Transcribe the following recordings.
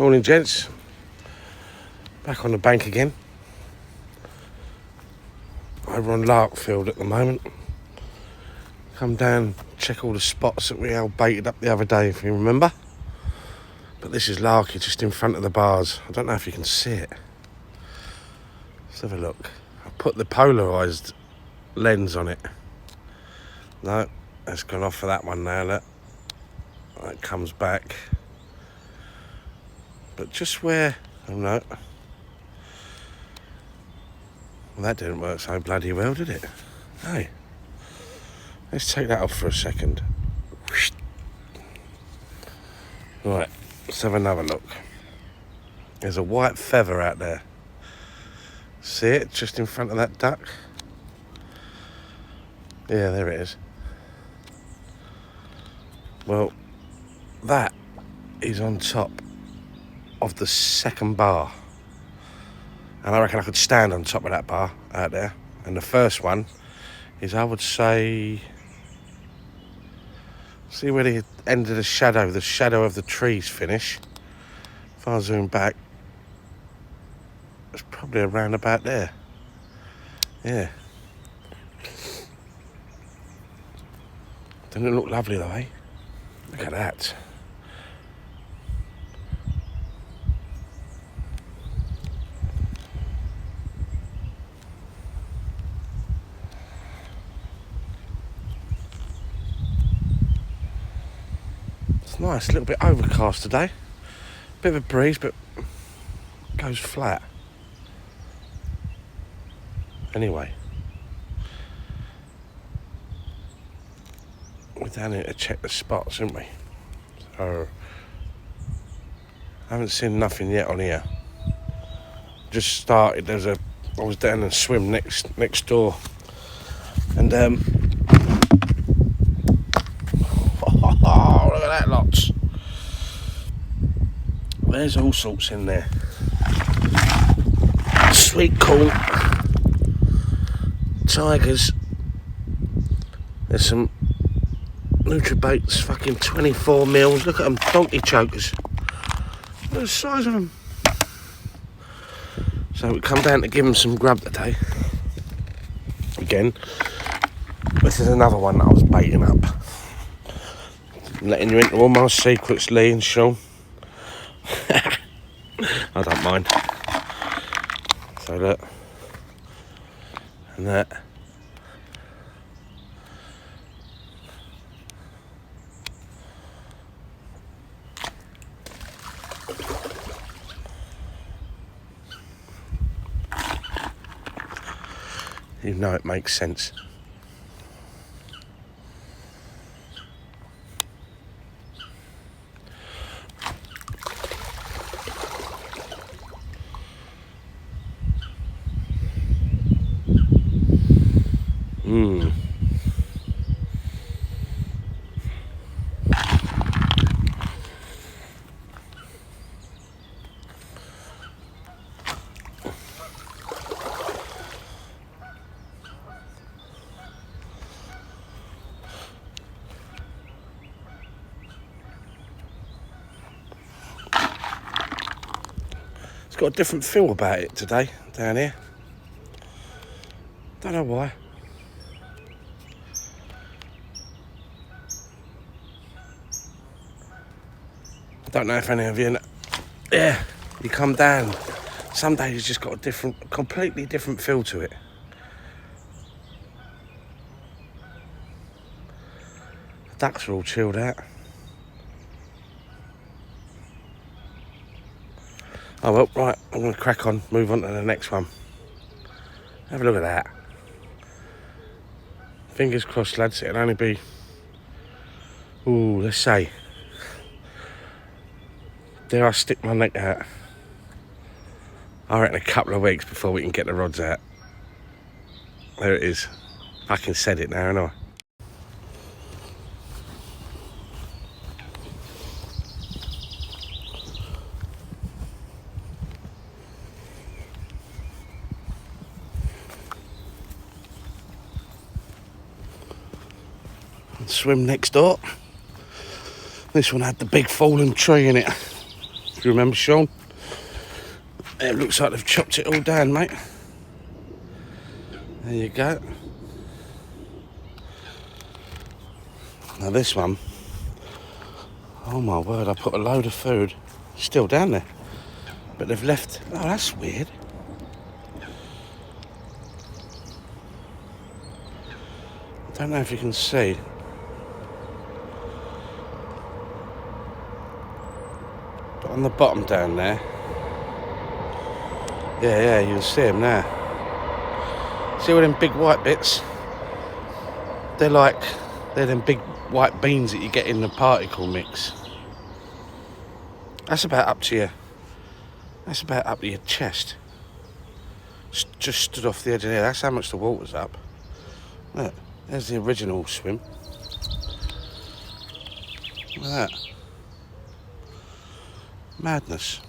Morning, gents. Back on the bank again. Over on Larkfield at the moment. Come down, check all the spots that we baited up the other day, if you remember. But this is Larky, just in front of the bars. I don't know if you can see it. Let's have a look. I put the polarised lens on it. No, it's gone off for that one now. Look. That comes back. But just where... Oh no. Well, that didn't work so bloody well, did it? Hey. Let's take that off for a second. Right, let's have another look. There's a white feather out there. See it just in front of that duck? Yeah, there it is. Well, that is on top of the second bar. And I reckon I could stand on top of that bar out there. And the first one is, I would say... See where the end of the shadow of the trees finish. If I zoom back, it's probably around about there. Yeah. Doesn't it look lovely though, eh? Look at that. Nice, a little bit overcast today. Bit of a breeze, but goes flat. Anyway, we're down here to check the spots, aren't we? So, I haven't seen nothing yet on here. Just started. I was down and swim next door, and oh, look at that lots. There's all sorts in there. Sweet corn, tigers. There's some Nutribaits, fucking 24 mils. Look at them, donkey chokers. Look at the size of them. So we come down to give them some grub today. Again, this is another one that I was baiting up. I'm letting you into all my secrets, Lee and Sean. I don't mind. So look. And that. You know it makes sense. Got a different feel about it today down here. Don't know why. I don't know if any of you know. Yeah, you come down. Some days it's just got a completely different feel to it. The ducks are all chilled out. Oh well, right, I'm going to crack on, move on to the next one. Have a look at that. Fingers crossed, lads, it'll only be, let's say, dare I stick my neck out? I reckon a couple of weeks before we can get the rods out. There it is. I can said it now, haven't I? Swim next door. This one had the big fallen tree in it. If you remember, Sean. It looks like they've chopped it all down, mate. There you go. Now this one, oh my word, I put a load of food still down there. But they've left, oh that's weird. I don't know if you can see. But on the bottom down there, yeah, you can see them now. See all them big white bits? They're them big white beans that you get in the particle mix. That's about up to your chest. Just stood off the edge of there. That's how much the water's up. Look, there's the original swim. Look at that. Madness.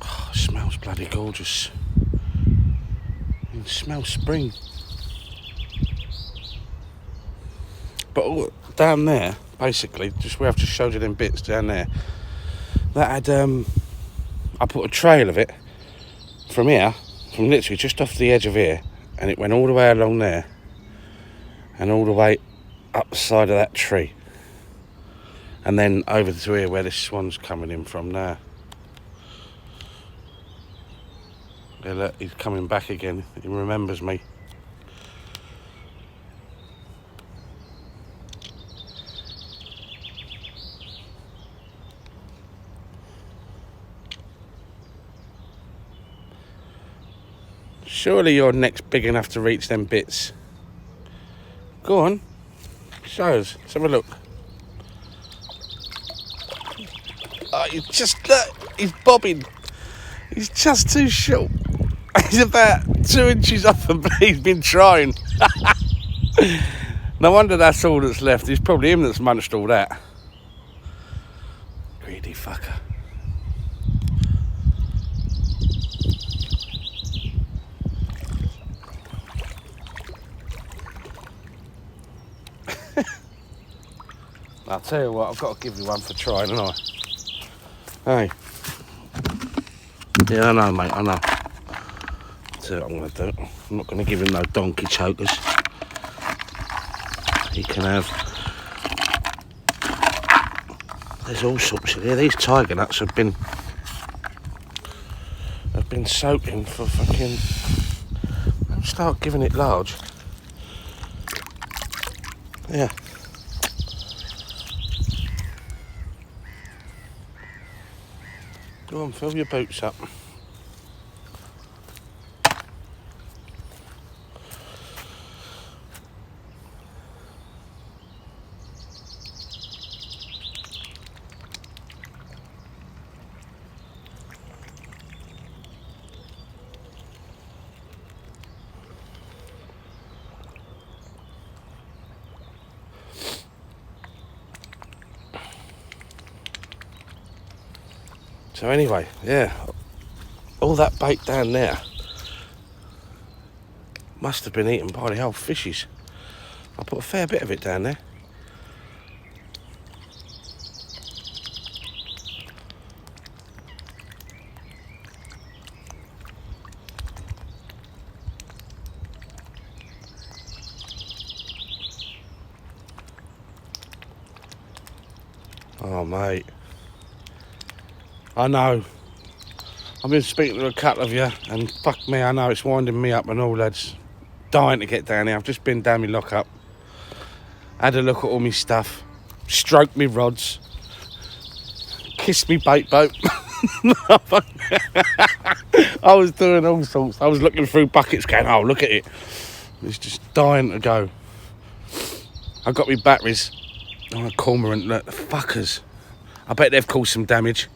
Oh, it smells bloody gorgeous. You can smell spring. But all, down there, basically, just where I've just showed you them bits down there, that had, I put a trail of it from here, from literally just off the edge of here, and it went all the way along there, and all the way up the side of that tree, and then over to here where this swan's coming in from now. Yeah, look, he's coming back again, he remembers me. Surely your neck's big enough to reach them bits. Go on. Show us. Let's have a look. Oh, you just look. He's bobbing. He's just too short. He's about 2 inches off the blade. He's been trying. No wonder that's all that's left. It's probably him that's munched all that. Greedy fucker. I'll tell you what, I've got to give you one for trying, haven't I? Hey. Yeah, I know, mate, I know. That's what I'm going to do. I'm not going to give him no donkey chokers. He can have... There's all sorts of here. These tiger nuts have been soaking for fucking... I'll start giving it large. Yeah. Go on, fill your boots up. So anyway, yeah, all that bait down there must have been eaten by the old fishies. I put a fair bit of it down there. Oh mate, I know. I've been speaking to a couple of you, and fuck me, I know it's winding me up and all, lads. Dying to get down here. I've just been down my lockup, had a look at all my stuff, stroked me rods, kissed me bait boat. I was doing all sorts. I was looking through buckets going, oh, look at it. It's just dying to go. I got me batteries on a cormorant. Look, the fuckers. I bet they've caused some damage.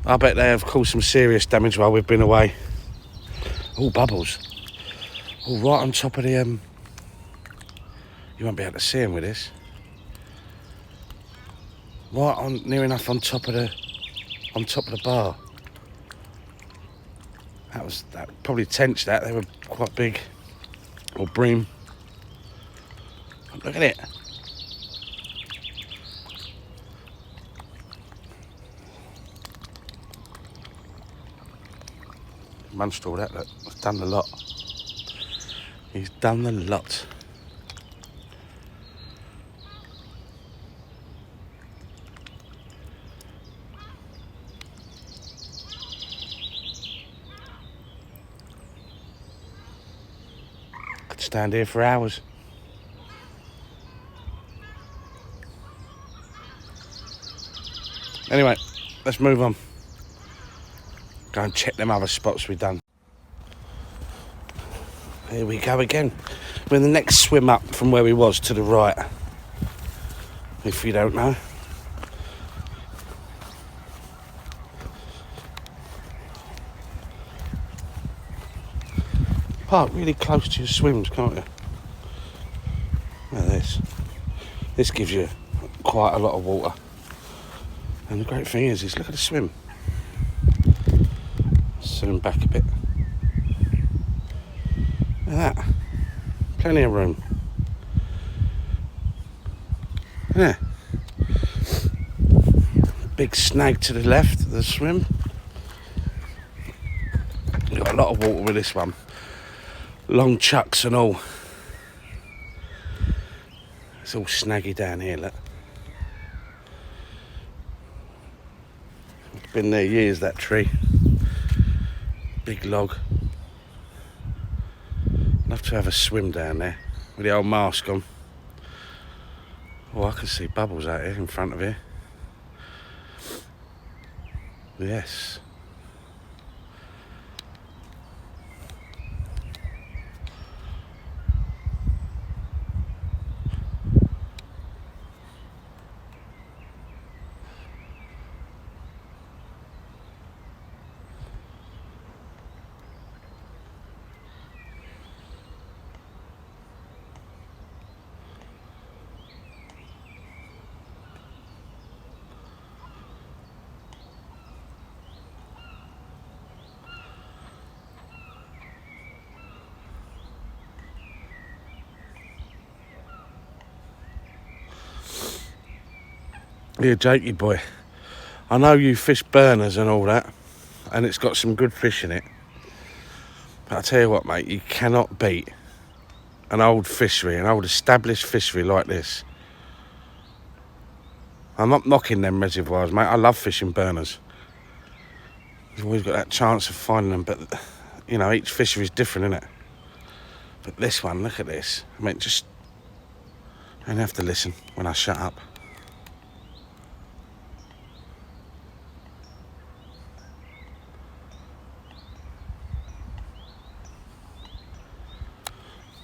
I bet they have caused some serious damage while we've been away. Oh, bubbles. Oh, right on top of the... You won't be able to see them with this. Right on, near enough on top of the bar. That probably tench that. They were quite big. Or bream. Look at it. amongst all that. Look, he's done the lot. He's done the lot. Could stand here for hours. Anyway, let's move on. Go and check them other spots we've done. Here we go again. We're in the next swim up from where we was to the right. If you don't know. Park really close to your swims, can't you? Look at this. This gives you quite a lot of water. And the great thing is look at the swim. Zoom back a bit. Look at that. Plenty of room. Yeah. Big snag to the left of the swim. We've got a lot of water with this one. Long chucks and all. It's all snaggy down here, look. It's been there years, that tree. Big log. Love to have a swim down there with the old mask on. Oh, I can see bubbles out here in front of here. Yes. Yeah, Jakey boy, I know you fish burners and all that, and it's got some good fish in it, but I tell you what, mate, you cannot beat an old fishery, an old established fishery like this. I'm not knocking them reservoirs, mate. I love fishing burners. You've always got that chance of finding them, but you know, each fishery is different, innit? But this one, look at this. I mean, just you don't have to listen when I shut up.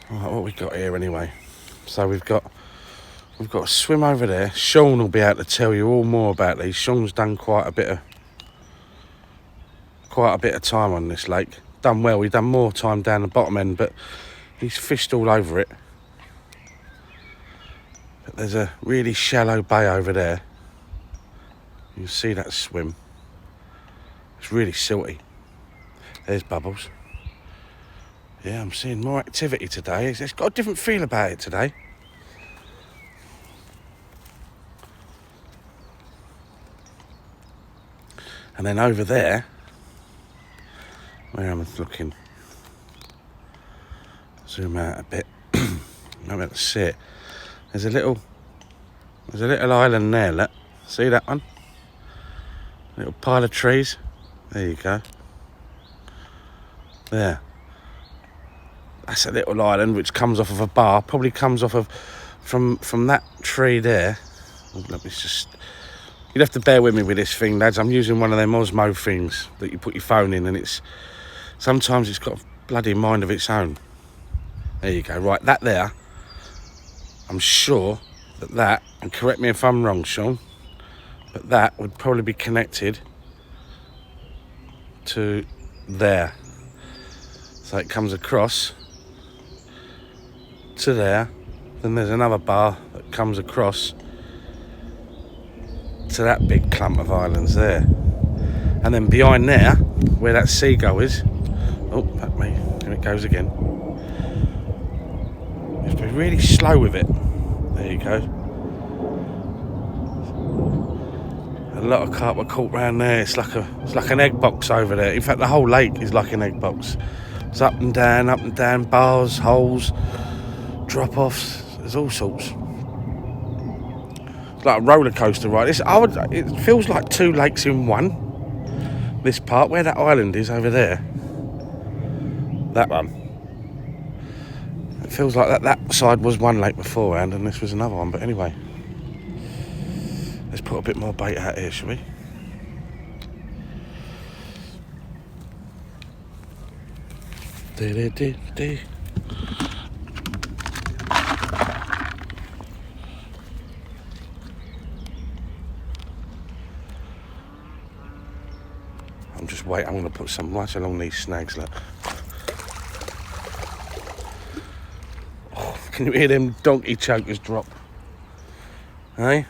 Right, what we got here anyway? So we've got a swim over there. Sean will be able to tell you all more about these. Sean's done quite a bit of time on this lake. Done well. We've done more time down the bottom end, but he's fished all over it. But there's a really shallow bay over there. You can see that swim. It's really silty. There's bubbles. Yeah, I'm seeing more activity today. It's got a different feel about it today. And then over there, where am I looking? Zoom out a bit. I'm able to see it. There's a little island there, look. See that one? A little pile of trees. There you go. There. That's a little island which comes off of a bar. Probably comes off of from that tree there. Let me just. You'd have to bear with me with this thing, lads. I'm using one of them Osmo things that you put your phone in, and sometimes it's got a bloody mind of its own. There you go. Right, that there. I'm sure that, and correct me if I'm wrong, Sean, but that would probably be connected to there. So it comes across to there, then there's another bar that comes across to that big clump of islands there, and then behind there where that seagull is, oh, fuck me, here it goes again. You have to be really slow with it. There you go. A lot of carp were caught round there. It's like an egg box over there. In fact, the whole lake is like an egg box. It's up and down, bars, holes, drop-offs. There's all sorts. It's like a roller coaster ride. It feels like two lakes in one. This part, where that island is over there. That one. It feels like that side was one lake beforehand and this was another one. But anyway, let's put a bit more bait out here, shall we? I'm going to put some right along these snags, look. Oh, can you hear them donkey chokers drop? Hey?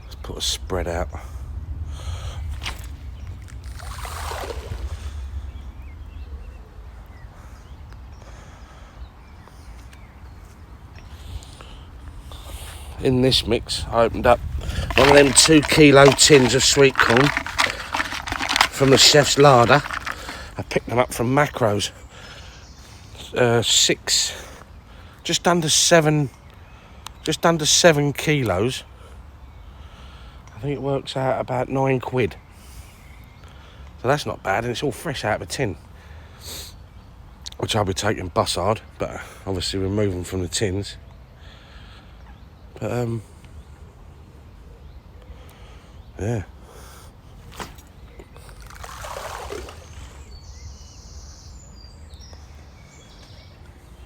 Let's put a spread out. In this mix, I opened up one of them 2 kilo tins of sweet corn from the chef's larder. I picked them up from Macros. just under 7 kilos. I think it works out about £9. So that's not bad, and it's all fresh out of a tin. Which I'll be taking bussard, but obviously remove them from the tins. But yeah.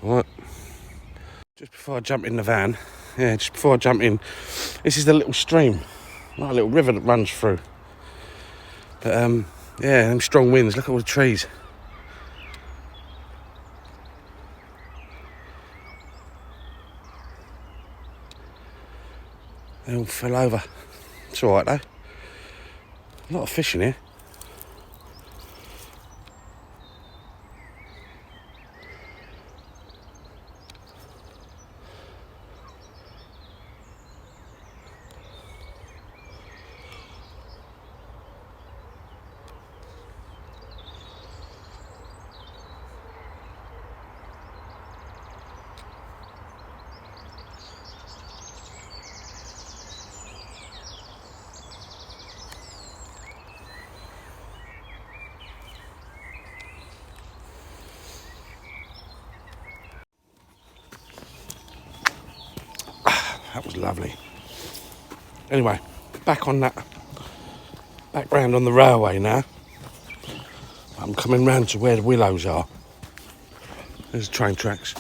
Right. Just before I jump in the van, this is the little stream, not a little river that runs through. But them strong winds, look at all the trees. They all fell over. It's alright though. A lot of fish in here. That was lovely. Anyway, back round on the railway now. I'm coming round to where the willows are. There's the train tracks.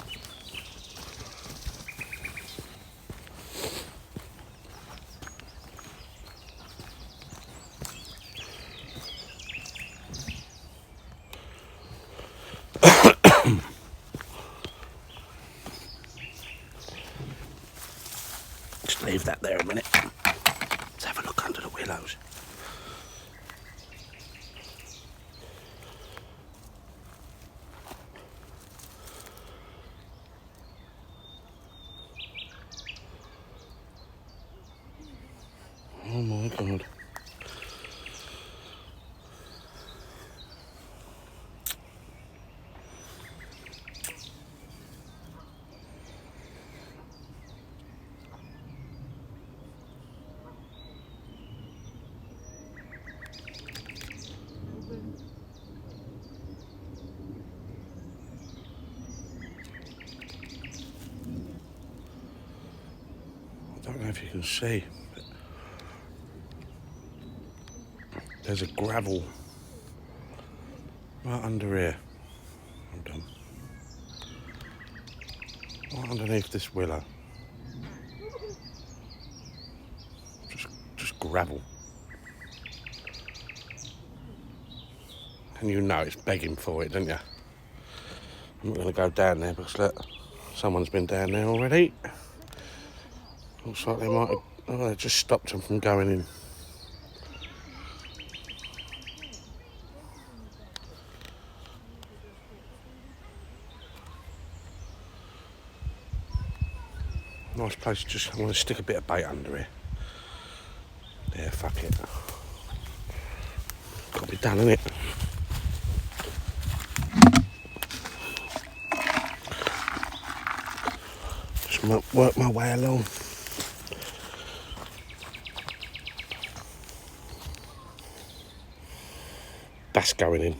Just leave that there a minute. Let's have a look under the willows. Oh my God. I don't know if you can see, but there's a gravel right under here. Hold on. Right underneath this willow. Just gravel. And you know it's begging for it, don't you? I'm not going to go down there because look, someone's been down there already. Looks like they might have... Oh, they just stopped them from going in. Nice place. Just I want to stick a bit of bait under here. Yeah, fuck it. Got to be done, innit? Just work my way along. That's going in.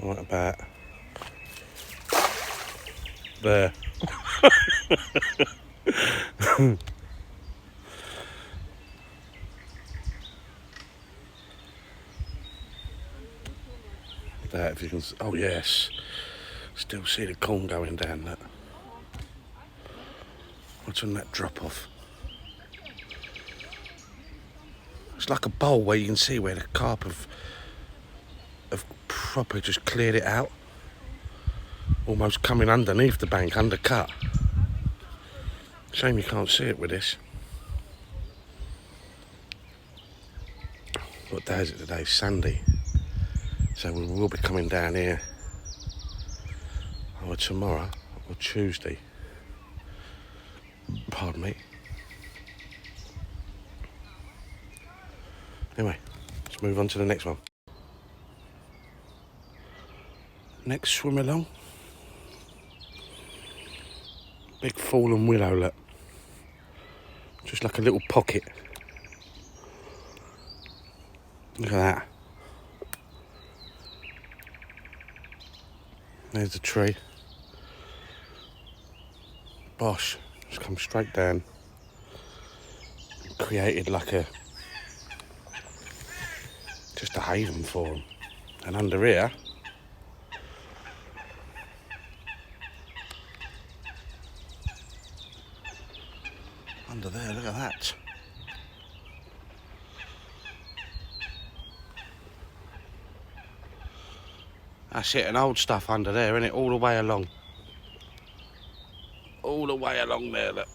What about there? That if you can. Oh yes, still see the corn going down. That. What's on that drop off? It's like a bowl where you can see where the carp have proper just cleared it out. Almost coming underneath the bank, undercut. Shame you can't see it with this. What day is it today? Sunday. So we will be coming down here either tomorrow or Tuesday. Pardon me. Anyway, let's move on to the next one. Next swim along. Big fallen willow, look. Just like a little pocket. Look at that. There's the tree. Bosh, just come straight down. Created like just a haven for them. And under here, under there, look at that. That's it, and old stuff under there, isn't it? All the way along. All the way along there, look.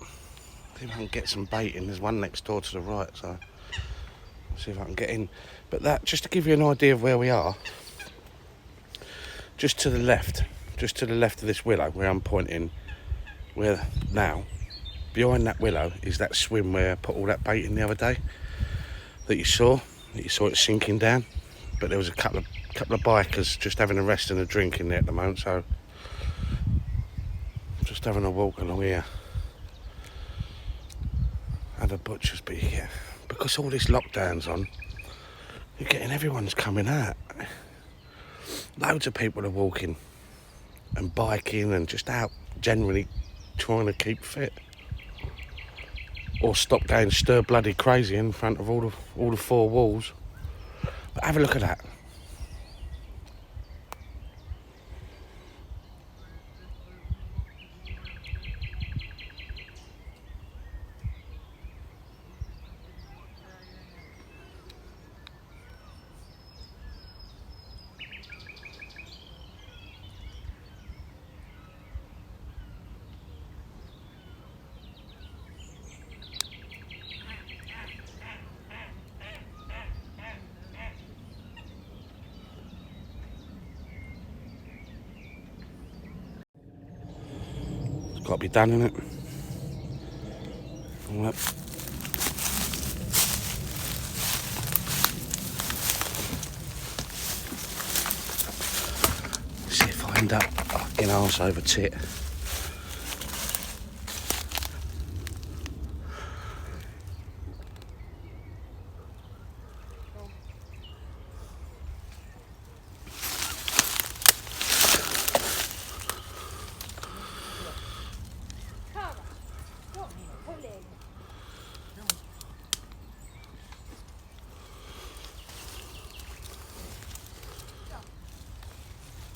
See if I can get some bait in. There's one next door to the right, so I'll see if I can get in. But that, just to give you an idea of where we are, just to the left of this willow, where I'm pointing, where now, behind that willow is that swim where I put all that bait in the other day that you saw it sinking down. But there was a couple of bikers just having a rest and a drink in there at the moment, so just having a walk along here. Had a butcher's, but yeah, because all this lockdown's on, you're getting everyone's coming out. Loads of people are walking and biking and just out generally trying to keep fit. Or stop going stir bloody crazy in front of all the four walls. But have a look at that. Got to be done, innit? All that. See if I end up fucking arse over tit.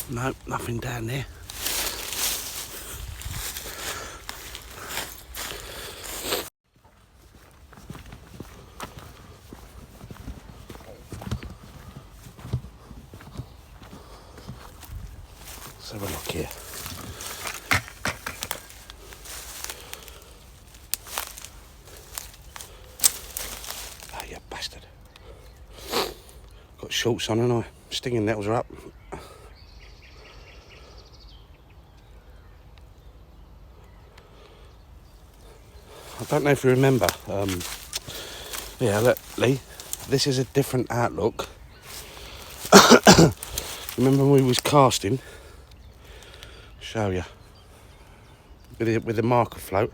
No, nothing down there. Let's have a look here. Ah, you bastard. Got shorts on, and stinging nettles are up. I don't know if you remember. Yeah, look, Lee, this is a different outlook. Remember when we was casting? Show you. With the marker float.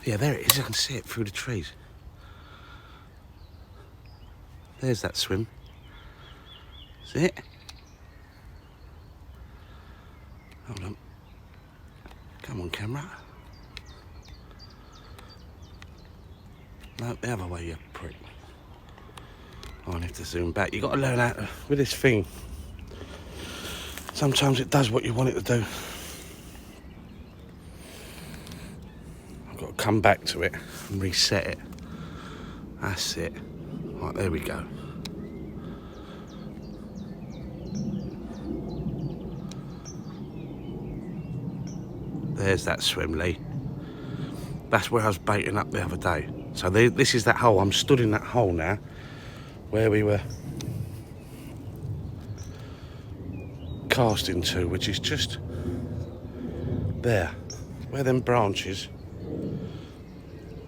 Yeah, there it is. I can see it through the trees. There's that swim. See it? Hold on. Come on, camera. No, the other way, you prick. Oh, I need to zoom back. You got to learn how to, with this thing. Sometimes it does what you want it to do. I've got to come back to it and reset it. That's it. Right, there we go. There's that swim, Lee. That's where I was baiting up the other day. So this is that hole. I'm stood in that hole now where we were casting to, which is just there, where them branches.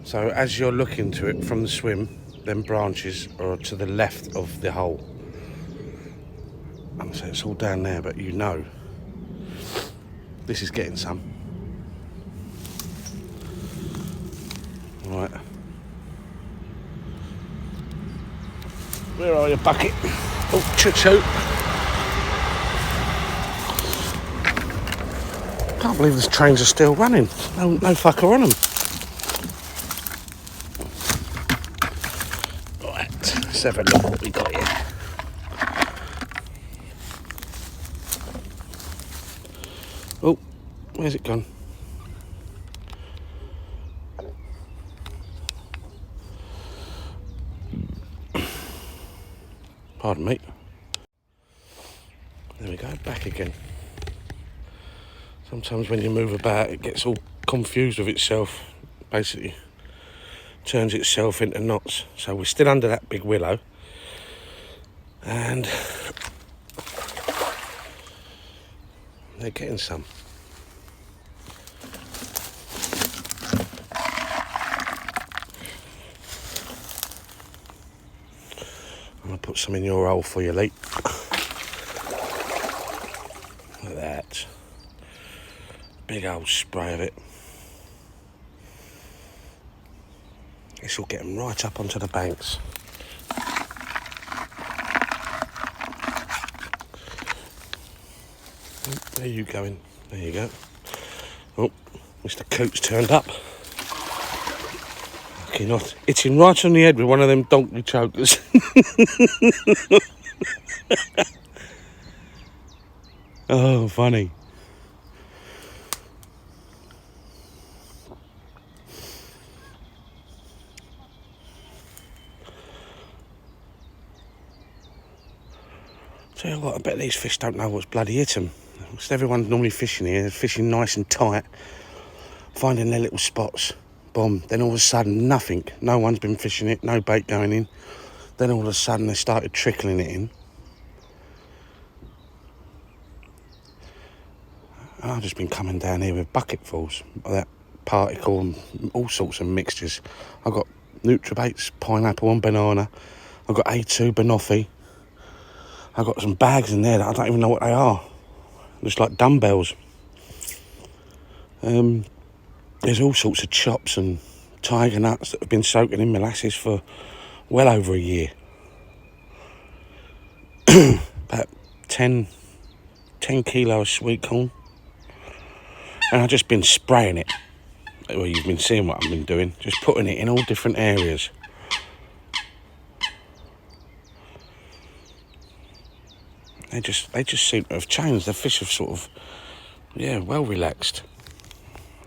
So as you're looking to it from the swim, them branches are to the left of the hole. And so it's all down there, but you know this is getting some. Right. Where are you, bucket? Oh, choo-choo. Can't believe these trains are still running. No fucker on them. Right, let's have a look what we got here. Oh, where's it gone? Pardon me. There we go, back again. Sometimes when you move about, it gets all confused with itself. Basically, turns itself into knots. So we're still under that big willow. And they're getting some. I'm going to put some in your hole for you, Lee. Look at that. Big old spray of it. This will get them right up onto the banks. Where are you going? There you go. Oh, Mr. Coot's turned up. Okay, not hitting right on the head with one of them donkey chokers. Oh, funny. Tell you what, I bet these fish don't know what's bloody hit them. Everyone's normally fishing here, they're fishing nice and tight, finding their little spots. Boom. Then all of a sudden, nothing. No one's been fishing it, no bait going in. Then all of a sudden, they started trickling it in. And I've just been coming down here with bucketfuls of that particle and all sorts of mixtures. I've got Nutribaits, pineapple and banana. I've got A2 banoffee. I've got some bags in there that I don't even know what they are. Just like dumbbells. There's all sorts of chops and tiger nuts that have been soaking in molasses for well over a year. About 10 kilo of sweet corn. And I've just been spraying it. Well, you've been seeing what I've been doing. Just putting it in all different areas. They just seem to have changed. The fish have sort of, well relaxed.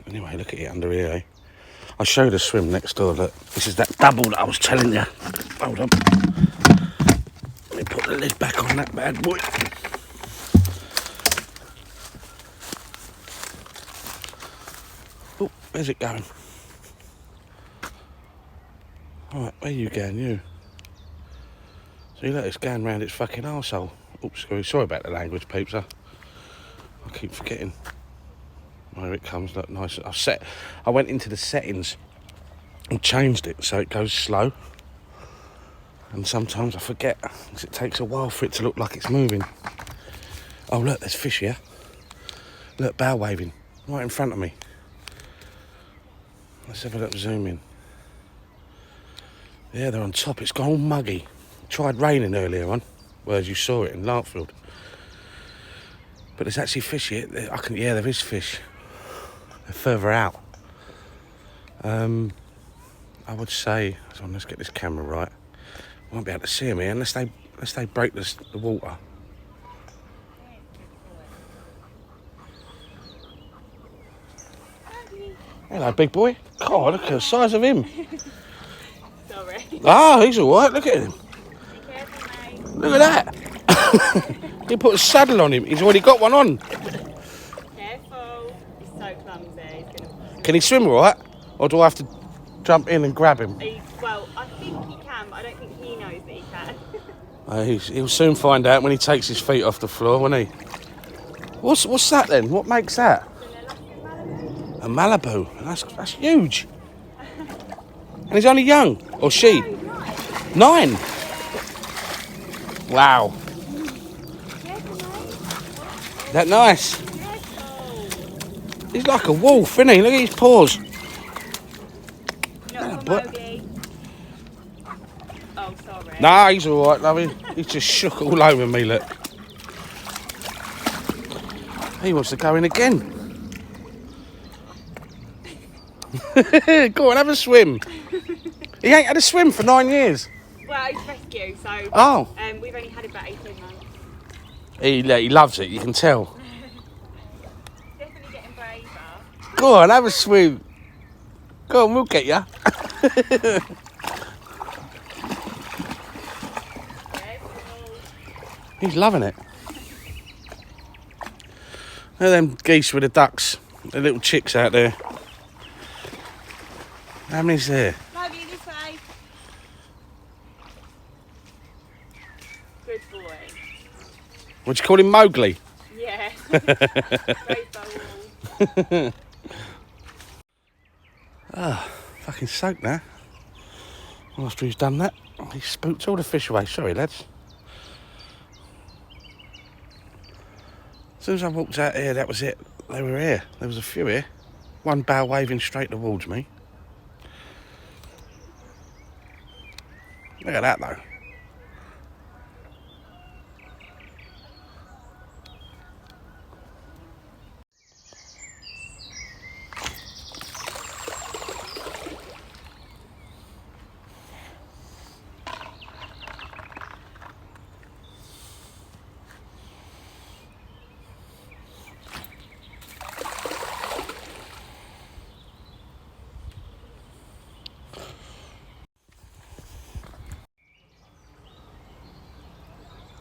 Anyway, look at it under here, eh? I showed a swim next door. Look, this is that double that I was telling you. Hold on. Let me put the lid back on that bad boy. Oh, where's it going? Alright, where you going, you? See, look, it's going round its fucking arsehole. Oops, sorry about the language, peeps. I keep forgetting. There it comes, look nice. I went into the settings and changed it so it goes slow. And sometimes I forget, because it takes a while for it to look like it's moving. Oh look, there's fish here. Look, bow waving, right in front of me. Let's have a little zoom in. Yeah, they're on top. It's gone all muggy. It tried raining earlier on, well, as you saw it in Larkfield. But there's actually fish here. Yeah, there is fish. They're further out. I would say, so let's get this camera right. I won't be able to see them here unless they break the water. Hello, big boy. God, look at the size of him. Sorry. Ah, he's all right. Look at him. Be careful, mate. Look at that. He put a saddle on him. He's already got one on. Careful. He's so clumsy. Can he swim all right? Or do I have to jump in and grab him? Well, I think he can, but I don't think he knows that he can. He'll soon find out when he takes his feet off the floor, won't he? What's that then? What makes that? A Malibu. That's huge. And he's only young. Or she? No, 9. Wow. careful, mate. That nice? Careful. He's like a wolf, isn't he? Look at his paws. Not but- Mowgli. Oh, sorry. Nah, he's all right, lovey. He's just shook all over me, look. He wants to go in again. Go on, have a swim. He ain't had a swim for 9 years. Well, he's rescue, so Oh. we've only had it about 18 months. He loves it, you can tell. Definitely getting braver. Go on, have a swim. Go on, we'll get ya. Careful. He's loving it. Look at them geese with the ducks. The little chicks out there. How many's there? Mowgli, this way. Good boy. What do you call him, Mowgli? Yeah. Rainbow wall. Fucking soaked now. After he's done that, he spooked all the fish away. Sorry, lads. As soon as I walked out here, that was it. They were here. There was a few here. One bow waving straight towards me. Look at that, though.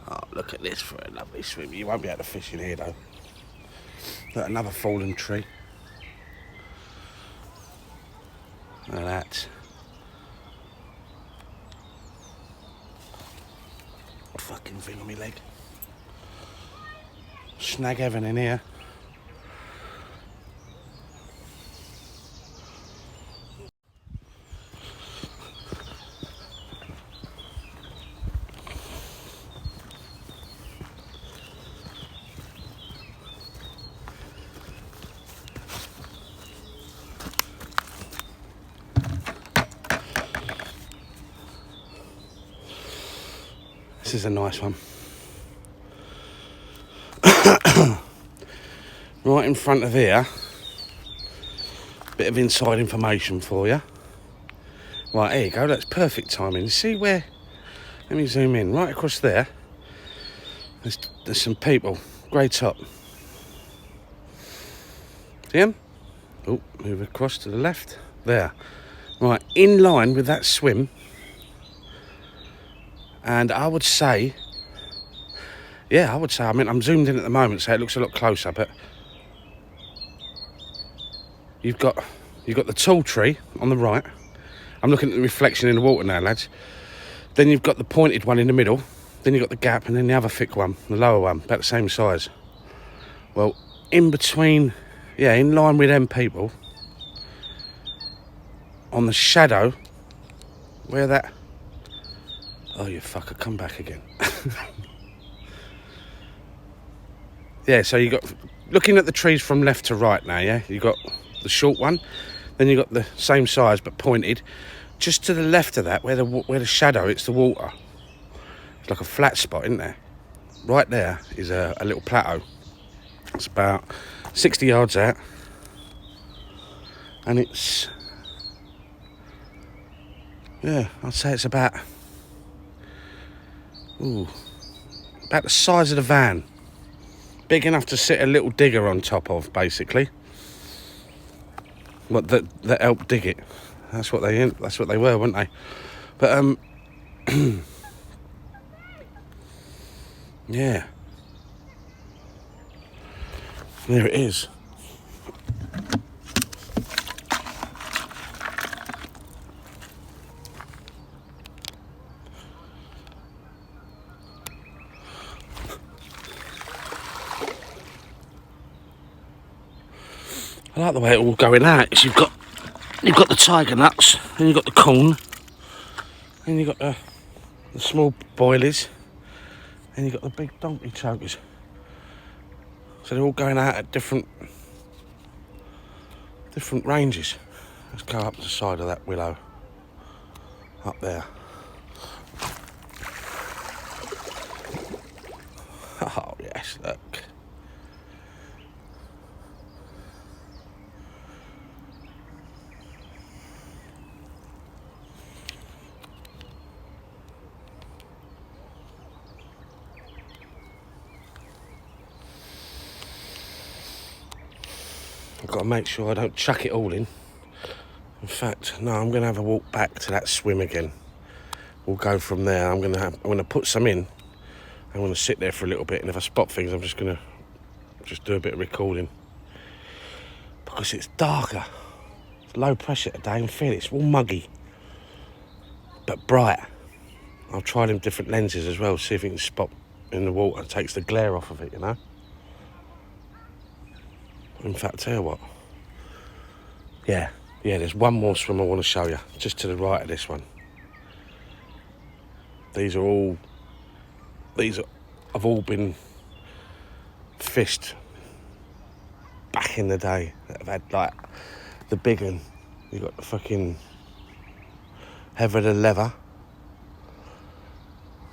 Oh, look at this for a lovely swim. You won't be able to fish in here, though. Look, another fallen tree. Look at that. Fucking thing on my leg. Snag heaven in here. This is a nice one. Right in front of here. Bit of inside information for you. Right, here you go. That's perfect timing. You see where? Let me zoom in. Right across there. There's some people. Grey top. See him? Oh, move across to the left. There. Right, in line with that swim. And I would say, I mean, I'm zoomed in at the moment, so it looks a lot closer, but you've got the tall tree on the right. I'm looking at the reflection in the water now, lads. Then you've got the pointed one in the middle. Then you've got the gap, and then the other thick one, the lower one, about the same size. Well, in between yeah, in line with them people, on the shadow, where that... Oh, you fucker, come back again. Yeah, so you got... Looking at the trees from left to right now, yeah? You got the short one, then you got the same size but pointed. Just to the left of that, where the shadow, it's the water. It's like a flat spot, isn't there? Right there is a little plateau. It's about 60 yards out. And it's... Yeah, I'd say it's about... Ooh, about the size of the van. Big enough to sit a little digger on top of, basically. What that helped dig it. That's what they were, weren't they? But yeah. There it is. I like the way it all going out. You've got the tiger nuts, then you've got the corn, then you've got the small boilies, and you've got the big donkey chokers. So they're all going out at different ranges. Let's go up the side of that willow. Up there. Oh yes, look. I've got to make sure I don't chuck it all in. In fact, no, I'm going to have a walk back to that swim again. We'll go from there. I'm going to put some in. I'm going to sit there for a little bit, and if I spot things, I'm just going to do a bit of recording. Because it's darker. It's low pressure today, and feel it's all muggy. But bright. I'll try them different lenses as well, see if you can spot in the water. It takes the glare off of it, you know. In fact, tell you what. Yeah, there's one more swim I want to show you, just to the right of this one. These have all been fished back in the day. That have had, like, the big one. You've got the fucking Heather the Leather.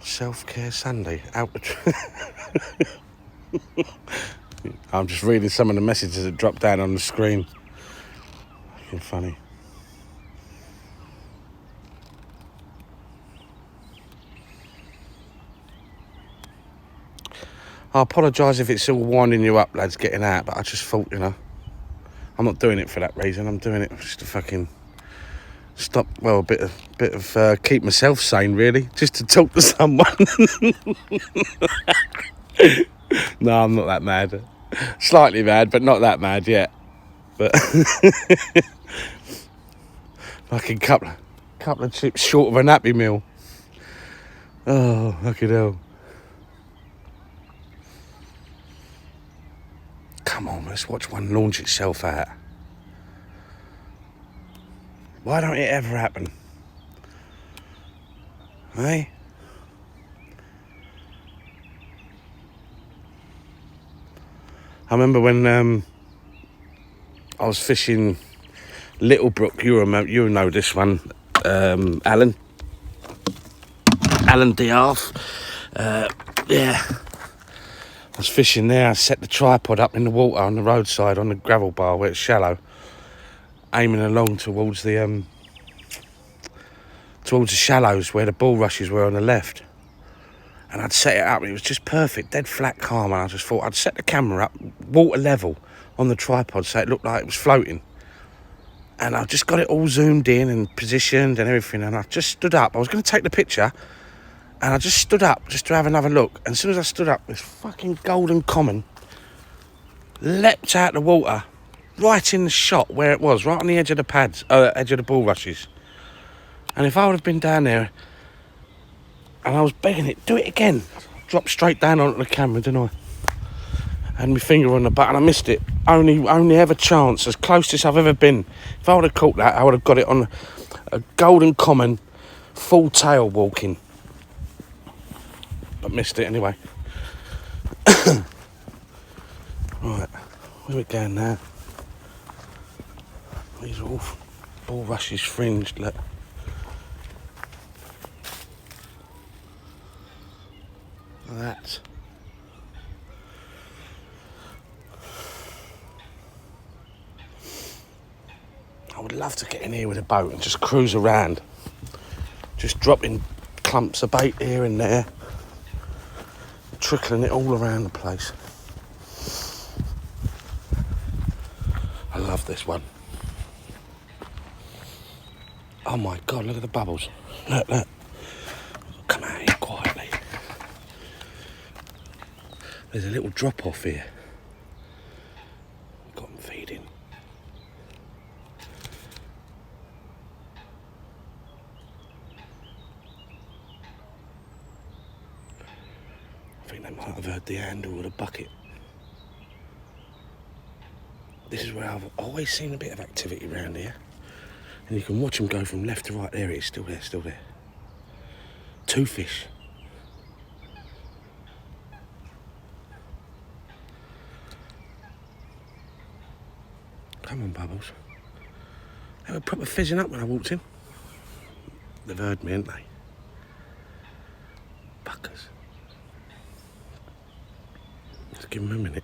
Self-care Sunday. Out the I'm just reading some of the messages that dropped down on the screen. Fucking funny. I apologise if it's all winding you up, lads, getting out, but I just thought, you know, I'm not doing it for that reason. I'm doing it just to fucking stop, well, a bit of keep myself sane, really, just to talk to someone. No, I'm not that mad. Slightly mad, but not that mad yet. But fucking couple of chips short of a Happy Meal. Oh, fucking hell. Come on, let's watch one launch itself out. Why don't it ever happen? Hey? I remember when I was fishing Little Brook. You know this one, Alan Diarth. Yeah, I was fishing there. I set the tripod up in the water on the roadside on the gravel bar where it's shallow, aiming along towards the shallows where the bulrushes were on the left. And I'd set it up, and it was just perfect, dead flat calm, and I just thought I'd set the camera up, water level, on the tripod, so it looked like it was floating. And I just got it all zoomed in and positioned and everything, and I just stood up. I was going to take the picture, and I just stood up just to have another look. And as soon as I stood up, this fucking golden common leapt out the water, right in the shot where it was, right on the edge of the pads, edge of the bulrushes. And if I would have been down there, and I was begging it, do it again. Dropped straight down onto the camera, didn't I? I had my finger on the button, I missed it. Only ever chance, as closest I've ever been. If I would have caught that, I would have got it on a golden common, full tail walking. But missed it anyway. Right, where we going now? These are all bulrushes fringed, look. That. I would love to get in here with a boat and just cruise around. Just dropping clumps of bait here and there. Trickling it all around the place. I love this one. Oh my God, look at the bubbles. Look, look. Come out here quietly. There's a little drop off here. Got them feeding. I think they might have heard the handle of the bucket. This is where I've always seen a bit of activity around here. And you can watch them go from left to right. There it is, still there, still there. 2 fish. Come on, Bubbles. They were proper fizzing up when I walked in. They've heard me, haven't they? Buckers. Let's give them a minute.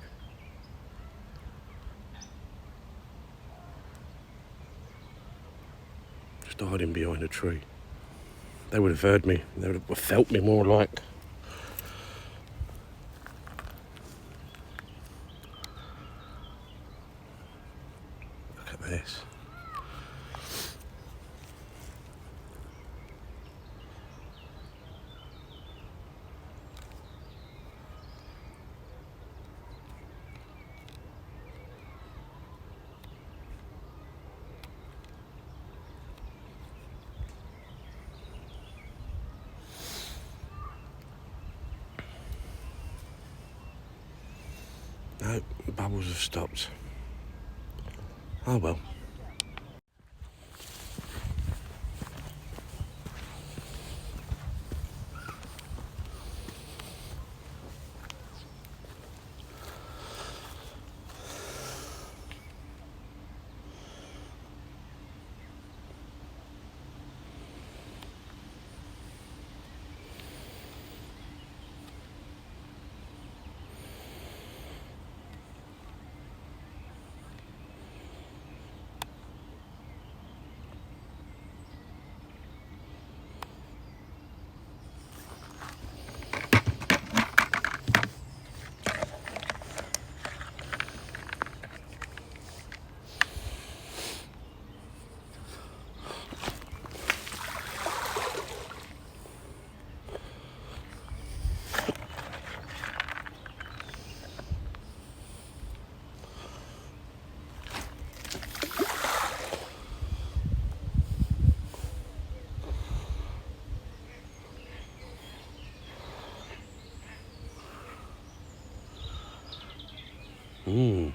Just hiding behind a tree. They would have heard me. They would have felt me more like. Look at this. No, the bubbles have stopped. Oh well. Mmm.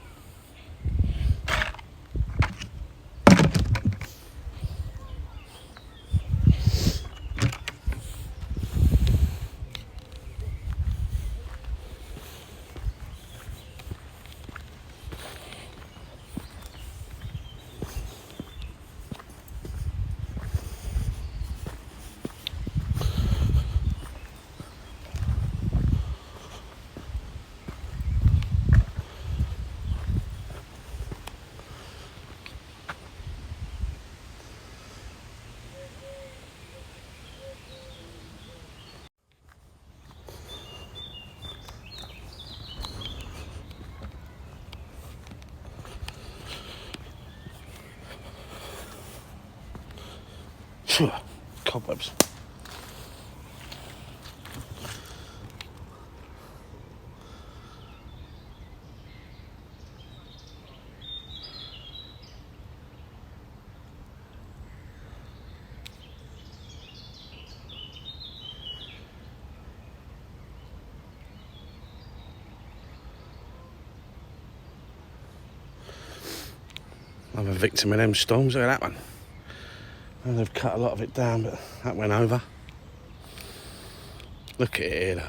Phew, cobwebs. I'm a victim of them storms. Look at that one. And they've cut a lot of it down, but that went over. Look at it here though.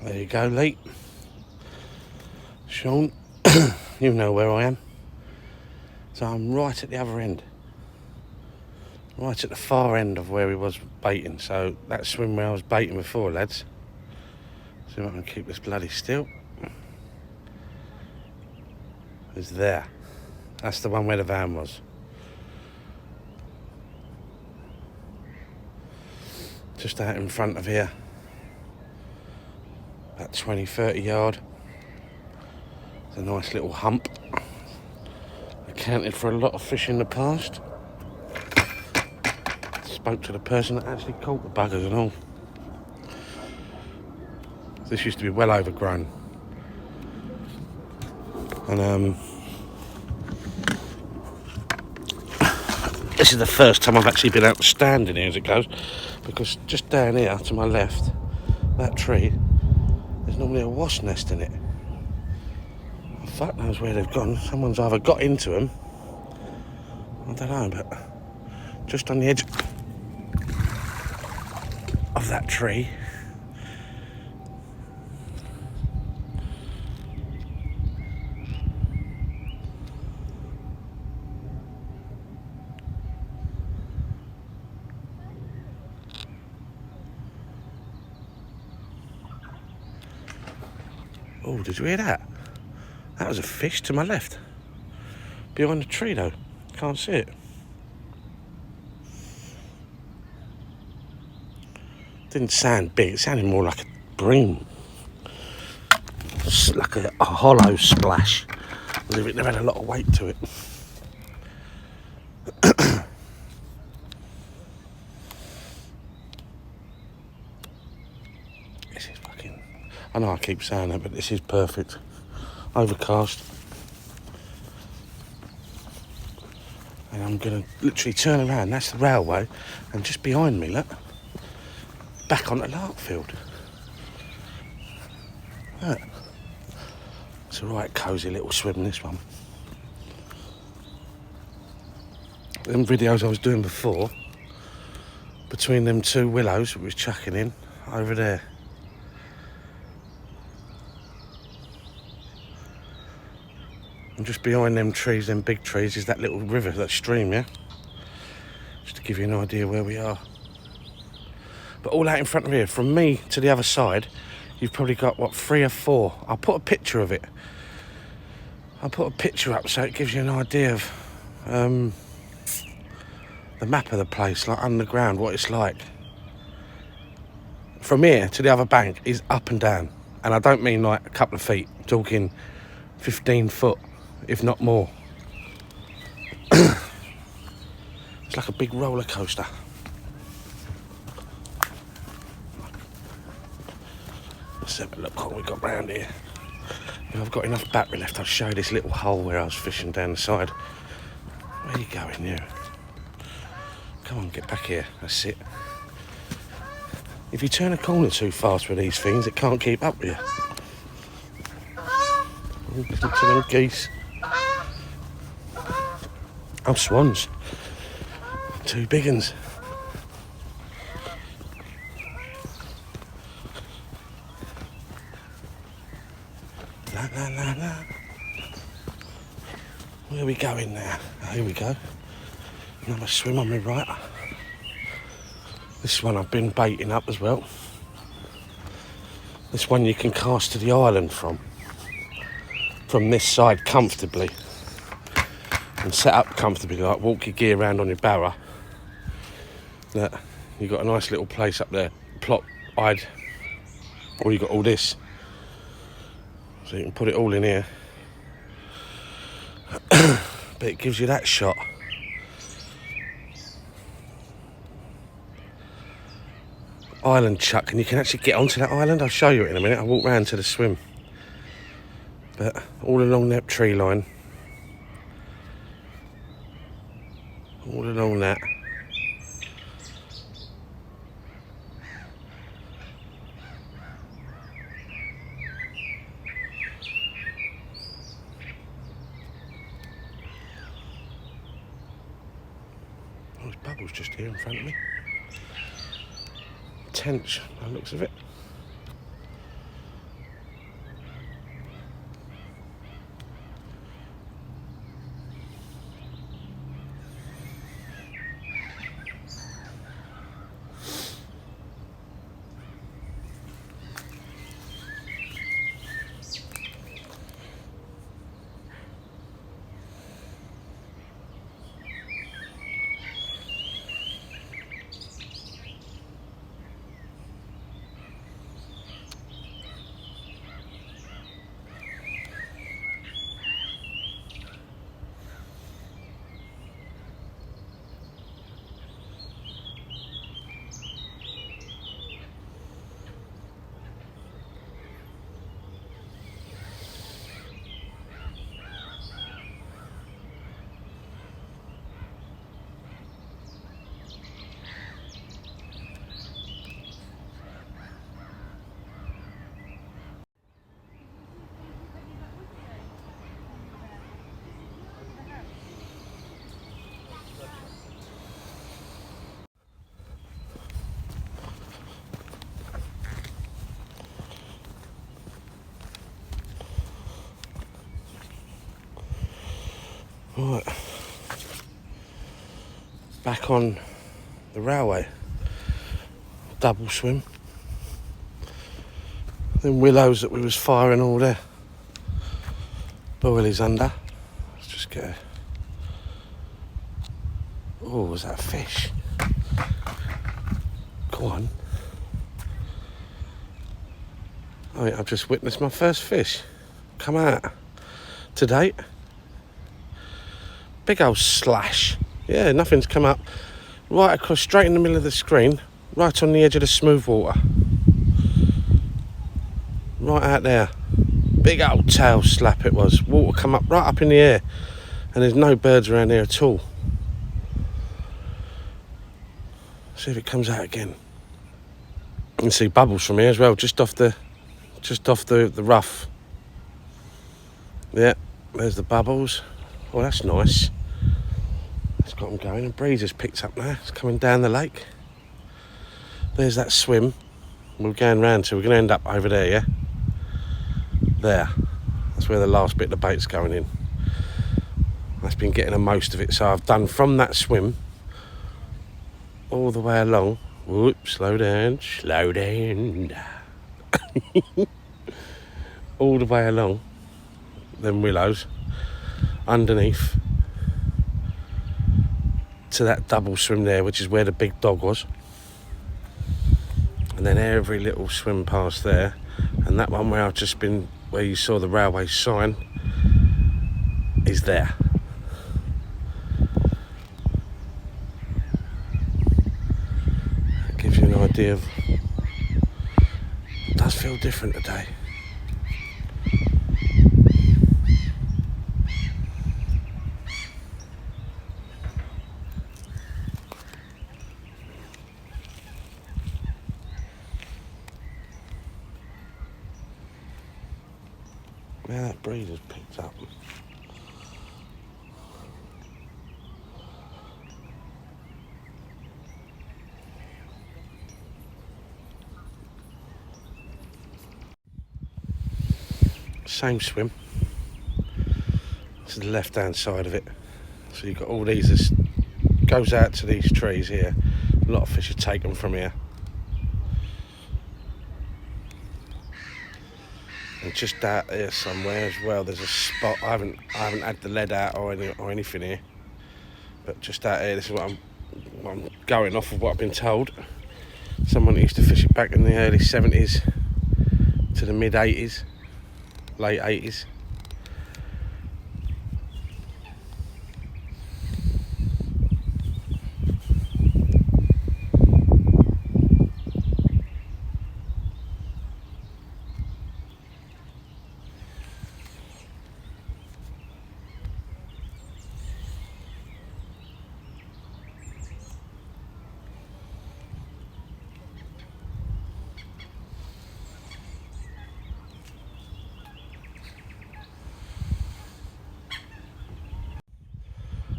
There you go, Lee. Sean, you know where I am. So I'm right at the other end. Right at the far end of where we was baiting. So that swim where I was baiting before, lads. See if I can keep this bloody still. Is there. That's the one where the van was. Just out in front of here. About 20-30 yard. It's a nice little hump. Accounted for a lot of fish in the past. Spoke to the person that actually caught the buggers and all. This used to be well overgrown. And this is the first time I've actually been able to stand in here as it goes, because just down here to my left, that tree, there's normally a wasp nest in it. Fuck knows where they've gone. Someone's either got into them, I don't know, but just on the edge of that tree. Oh, did you hear that? That was a fish to my left. Behind the tree though. Can't see it. Didn't sound big, it sounded more like a bream. It's like a hollow splash. As if it never had a lot of weight to it. This is fucking... I know I keep saying that, but this is perfect. Overcast. And I'm going to literally turn around. That's the railway. And just behind me, look. Back onto Larkfield. Look. It's a right cosy little swim, this one. Them videos I was doing before, between them two willows that we was chucking in, over there. And just behind them trees, them big trees, is that little river, that stream, yeah? Just to give you an idea where we are. But all out in front of here, from me to the other side, you've probably got, what, 3 or 4. I'll put a picture of it. I'll put a picture up so it gives you an idea of the map of the place, like underground, what it's like. From here to the other bank is up and down. And I don't mean like a couple of feet, I'm talking 15 foot, if not more. It's like a big roller coaster. Let's have a look what we got round here. If I've got enough battery left, I'll show you this little hole where I was fishing down the side. Where are you going, you? Come on, get back here. That's it. If you turn a corner too fast with these things, it can't keep up with you. Listen to them geese. Oh, swans. 2 big uns. La la la la. Where are we going now? Oh, here we go. Another swim on my right. This one I've been baiting up as well. This one you can cast to the island from this side comfortably. And set up comfortably, like walk your gear around on your barra. That you've got a nice little place up there, plot-eyed, or you've got all this. So you can put it all in here. But it gives you that shot. Island chuck, and you can actually get onto that island. I'll show you it in a minute. I'll walk round to the swim. But all along that tree line, all along that, oh, there's bubbles just here in front of me. Tench, by the looks of it. Right, back on the railway, double swim. Them willows that we was firing all there, Boiley's under. Let's just get a... Oh, was that a fish? Go on. I think I've just witnessed my first fish come out to date. Big old slash. Yeah, nothing's come up. Right across, straight in the middle of the screen, right on the edge of the smooth water. Right out there. Big old tail slap it was. Water come up right up in the air. And there's no birds around here at all. See if it comes out again. You can see bubbles from here as well, just off the rough. Yeah, there's the bubbles. Oh, that's nice. It's got them going. The breeze has picked up now. It's coming down the lake. There's that swim. we're going round to, we're going to end up over there, yeah? There. That's where the last bit of the bait's going in. That's been getting the most of it. So I've done from that swim all the way along. Whoops, slow down. All the way along them willows, underneath to that double swim there, which is where the big dog was. And then every little swim past there. And that one where I've just been, where you saw the railway sign, is there. That gives you an idea of, it does feel different today. Now that breeze has picked up. Same swim. This is the left hand side of it. So you've got all these, this goes out to these trees here. A lot of fish are taken from here. And just out here somewhere as well, there's a spot. I haven't had the lead out or anything here, but just out here, this is what I'm going off of what I've been told. Someone used to fish it back in the early 70s to the mid 80s, late 80s.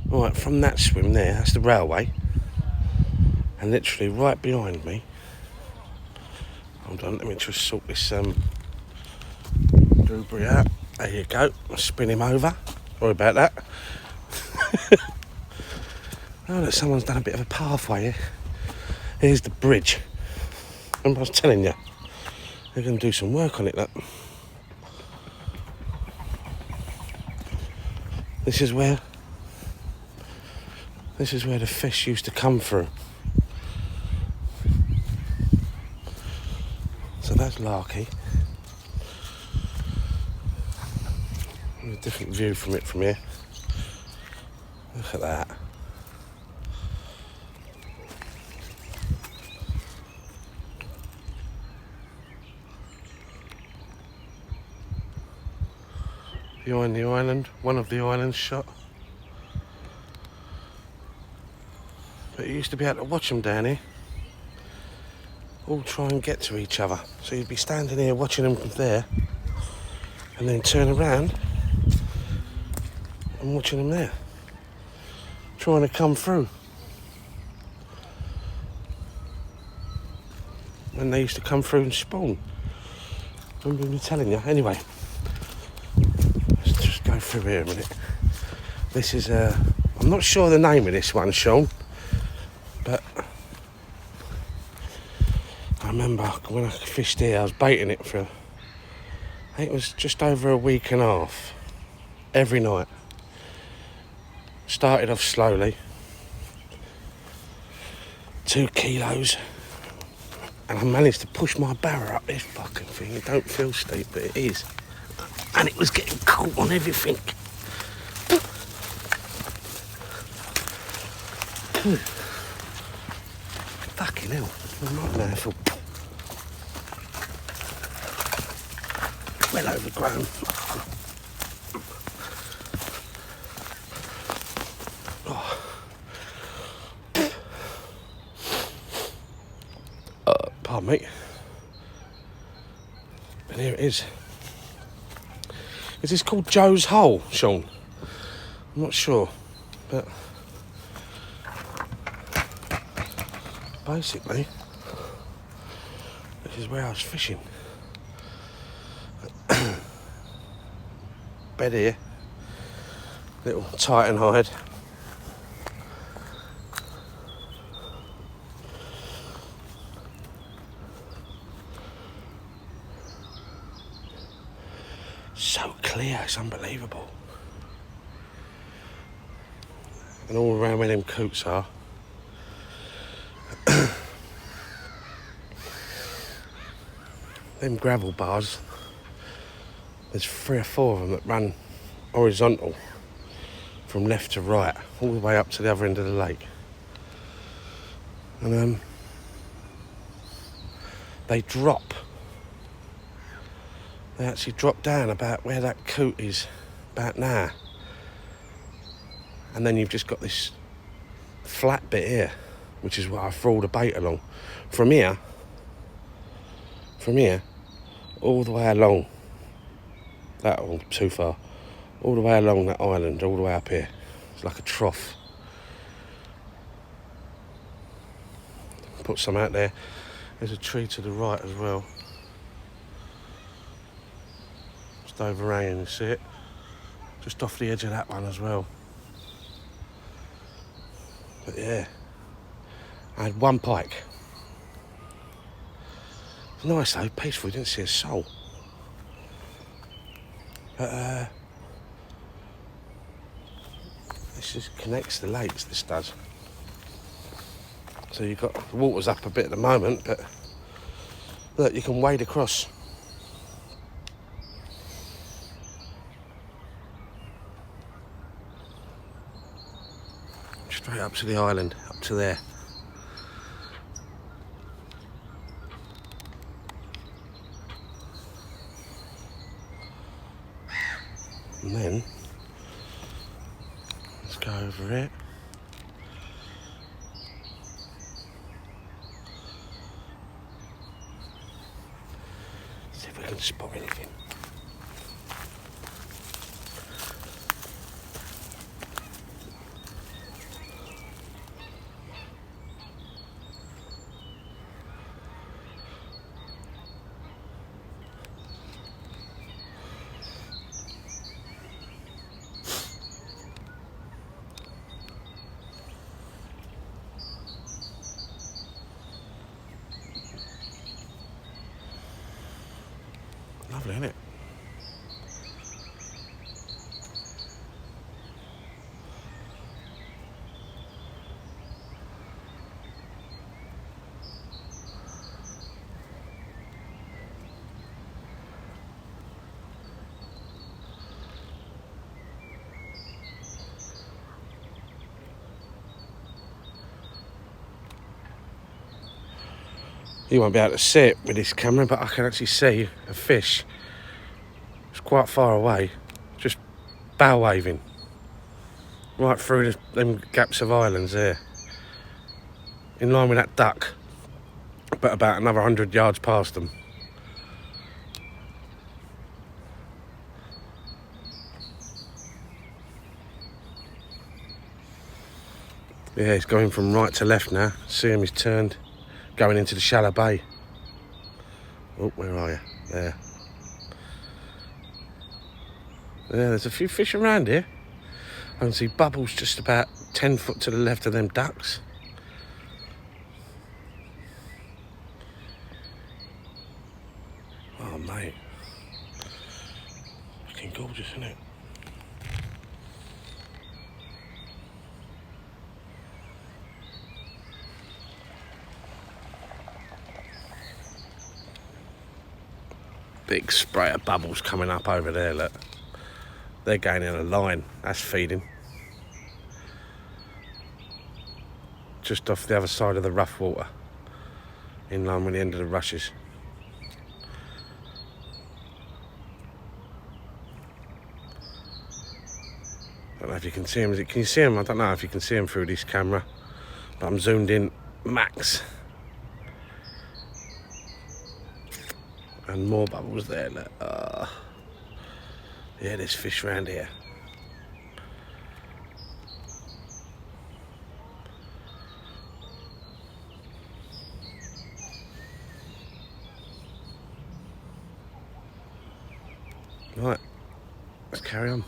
Right, from that swim there, that's the railway, and literally right behind me, hold on, let me just sort this dewberry out. There you go, I'll spin him over, sorry about that. Oh look, someone's done a bit of a pathway here. Here's the bridge. Remember I was telling you, they're going to do some work on it, look. This is where the fish used to come through. So that's Larky. A different view from it from here. Look at that. Behind the island, one of the islands shot. But you used to be able to watch them down here. All try and get to each other. So you'd be standing here watching them from there, and then turn around and watching them there, trying to come through. When they used to come through and spawn. I remember me telling you. Anyway, let's just go through here a minute. This is I'm not sure the name of this one, Sean. But I remember when I fished here, I was baiting it for, I think it was just over a week and a half, every night. Started off slowly, 2 kilos, and I managed to push my barra up this fucking thing. It don't feel steep, but it is. And it was getting caught on everything. Fucking hell, I'm not there for well overgrown. Pardon me. And here it is. Is this called Joe's Hole, Sean? I'm not sure, but basically, This is where I was fishing. Bed here. Little Titan hide. So clear, it's unbelievable. And all around where them coots are. Them gravel bars, there's 3 or 4 of them that run horizontal from left to right, all the way up to the other end of the lake. And they drop. They actually drop down about where that coot is, about now. And then you've just got this flat bit here, which is what I throw all the bait along. From here, all the way along, that one too far, all the way along that island, all the way up here. It's like a trough. Put some out there. There's a tree to the right as well. Just overhanging, you see it? Just off the edge of that one as well. But yeah, I had 1 pike. It's nice though, peaceful, you didn't see a soul. But this just connects the lakes, this does. So you've got, the water's up a bit at the moment, but look, you can wade across. Straight up to the island, up to there. And then, let's go over it. See if we can spot anything. Lovely, isn't it? You won't be able to see it with this camera, but I can actually see a fish. It's quite far away, just bow waving right through them gaps of islands there, in line with that duck, but about another 100 yards past them. Yeah, he's going from right to left now. See him, he's turned, going into the shallow bay. Oh, where are you? There. Yeah, there's a few fish around here. I can see bubbles just about 10 foot to the left of them ducks. Oh, mate. Fucking gorgeous, isn't it? Big spray of bubbles coming up over there, look. They're going in a line, that's feeding. Just off the other side of the rough water, in line with the end of the rushes. I don't know if you can see them. Can you see them? I don't know if you can see them through this camera, but I'm zoomed in max. And more bubbles there, look. Yeah, there's fish around here. Right, let's carry on.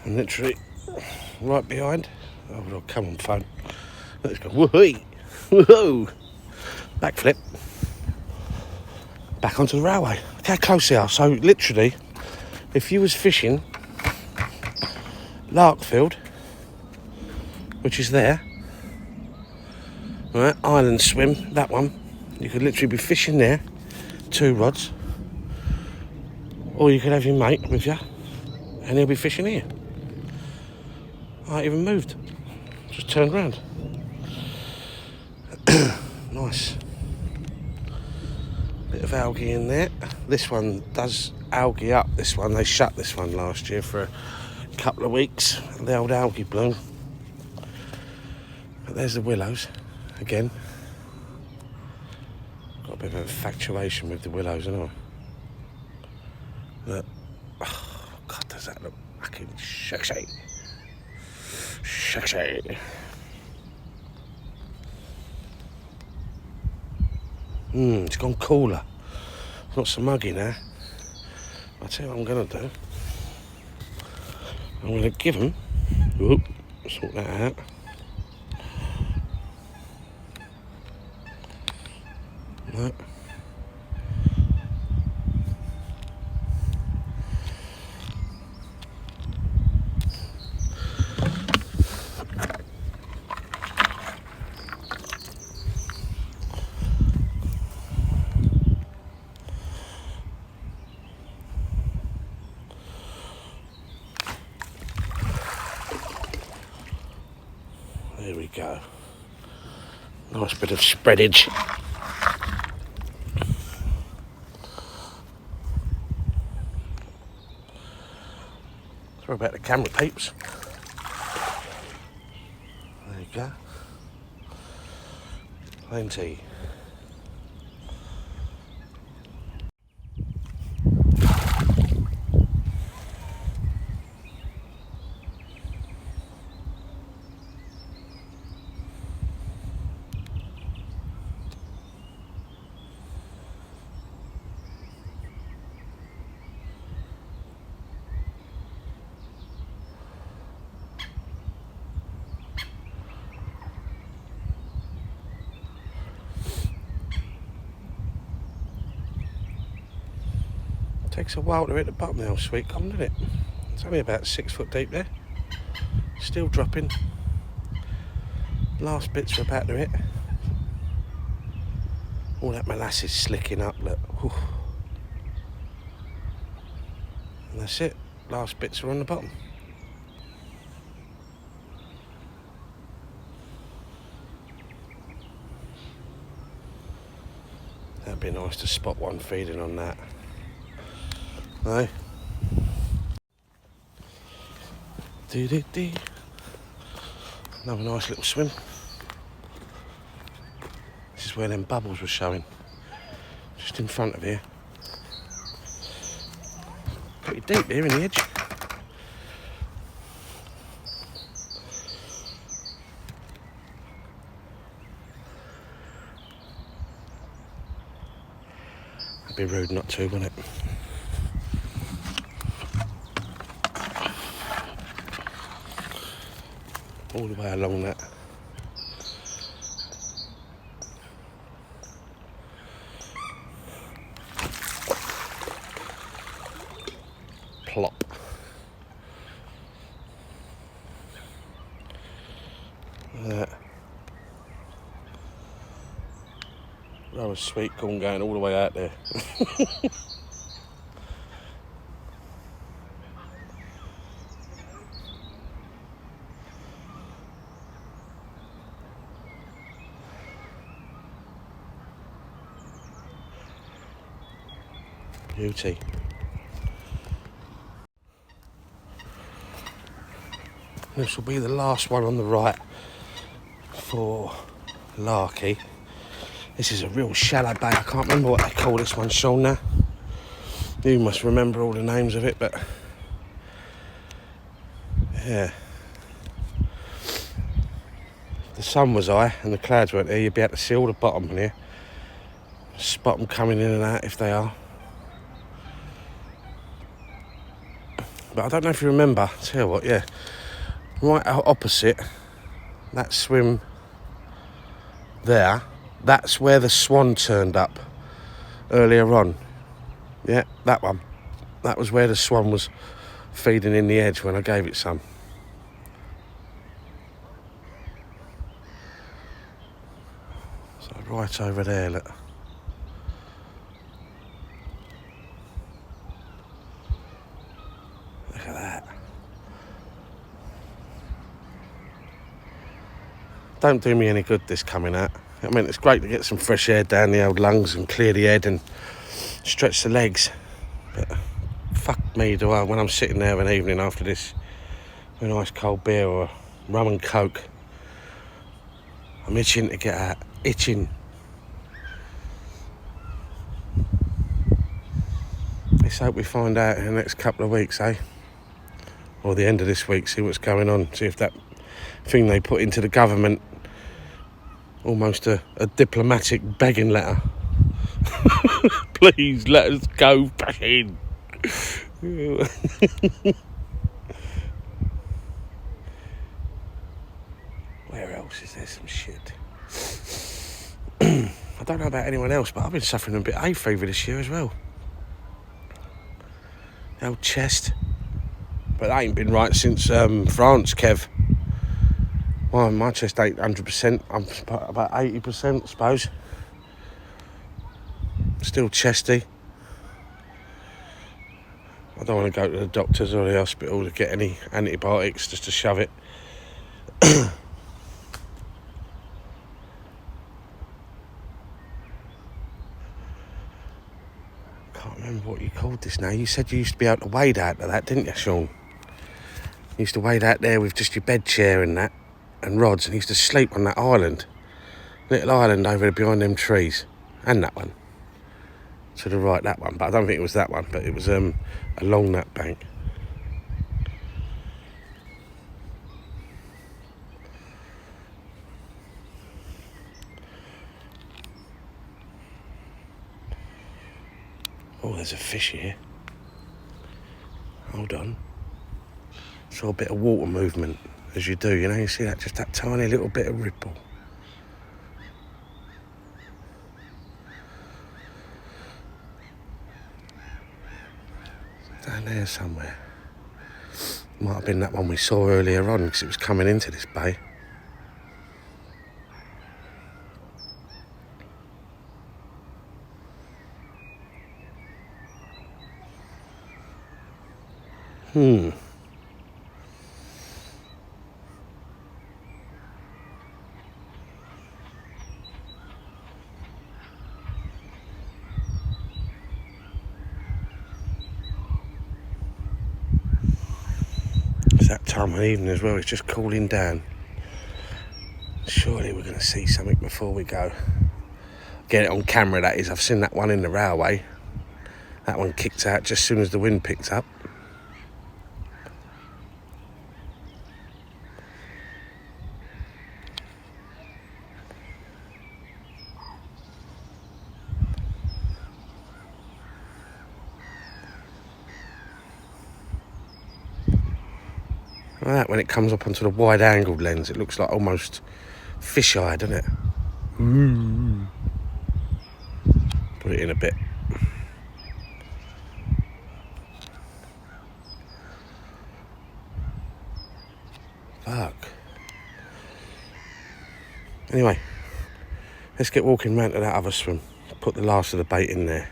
And literally right behind. Oh, well, come on, phone. Let's go. Woohoo! Woohoo! Backflip. Back onto the railway. Look how close they are. So literally, if you was fishing Larkfield, which is there, right, Island Swim, that one, you could literally be fishing there, 2 rods, or you could have your mate with you, and he'll be fishing here. I ain't even moved, just turned round. Nice. Bit of algae in there. This one does algae up, this one. They shut this one last year for a couple of weeks, the old algae bloom. But there's the willows, again. Got a bit of infatuation with the willows, haven't I? Look. Oh, God, does that look fucking sexy. Sexy. It's gone cooler. It's not so muggy now. I'll tell you what I'm going to do. I'm going to give them... Whoop, sort that out. No. There we go. Nice bit of spreadage. Sorry about the camera, peeps. There you go. Plenty. Takes a while to hit the bottom now, Sweetcombe, doesn't it? It's only about 6 foot deep there. Still dropping. Last bits are about to hit. All that molasses slicking up, look. Whew. And that's it. Last bits are on the bottom. That'd be nice to spot one feeding on that. No. Dee. Another nice little swim. This is where them bubbles were showing. Just in front of here. Pretty deep here in the edge. It'd be rude not to, wouldn't it? all the way along that. Plop. That. Row of sweet corn going all the way out there. Beauty. This will be the last one on the right for Larky. This is a real shallow bay. I can't remember what they call this one, Sean, now. You must remember all the names of it, but yeah. If the sun was high and the clouds weren't there, you'd be able to see all the bottom in here. Spot them coming in and out if they are. But I don't know if you remember, tell you what, yeah. Right opposite that swim there, that's where the swan turned up earlier on. Yeah, that one. That was where the swan was feeding in the edge when I gave it some. So right over there, look. Look at that. Don't do me any good this coming out. I mean, it's great to get some fresh air down the old lungs and clear the head and stretch the legs. But fuck me, do I, when I'm sitting there an evening after this with a nice cold beer or rum and coke. I'm itching to get out. Itching. Let's hope we find out in the next couple of weeks, eh? Or the end of this week, see what's going on. See if that thing they put into the government, almost a diplomatic begging letter. Please let us go back in. Where else is there some shit? I don't know about anyone else, but I've been suffering a bit of hay fever this year as well. The old chest. But that ain't been right since France, Kev. Well, my chest ain't 100%. I'm about 80%, I suppose. Still chesty. I don't want to go to the doctors or the hospital to get any antibiotics just to shove it. Can't remember what you called this now. You said you used to be able to wade out to that, didn't you, Sean? You used to wade out there with just your bed chair and that, and rods, and you used to sleep on that island. Little island over there behind them trees. And that one. To the right, that one. But I don't think it was that one, but it was along that bank. Oh, there's a fish here. Hold on. Saw a bit of water movement, as you do, you know, you see that, just that tiny little bit of ripple. Down there somewhere. Might have been that one we saw earlier on, because it was coming into this bay. It's that time of evening as well, it's just cooling down. Surely we're going to see something before we go. Get it on camera, that is. I've seen that one in the railway. That one kicked out just as soon as the wind picked up. Like that, when it comes up onto the wide-angled lens, it looks like almost fish-eye, doesn't it? Put it in a bit. Fuck. Anyway, let's get walking round to that other swim. Put the last of the bait in there.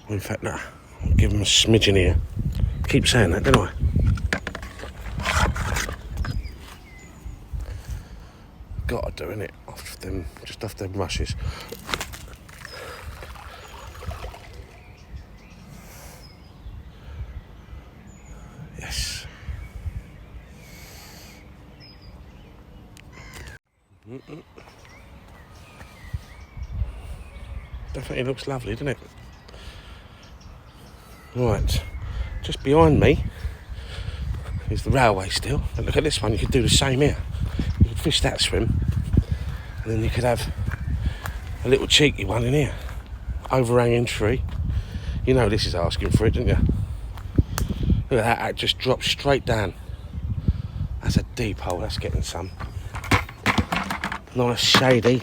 In fact, nah, I'll give them a smidgen here. Keep saying that, don't I? Gotta do, innit? Just off them rushes. Yes. Definitely looks lovely, doesn't it? Right, just behind me is the railway still. But look at this one, you could do the same here. You could fish that swim, and then you could have a little cheeky one in here. Overhanging tree. You know this is asking for it, don't you? Look at that, that just drops straight down. That's a deep hole, that's getting some. Nice shady.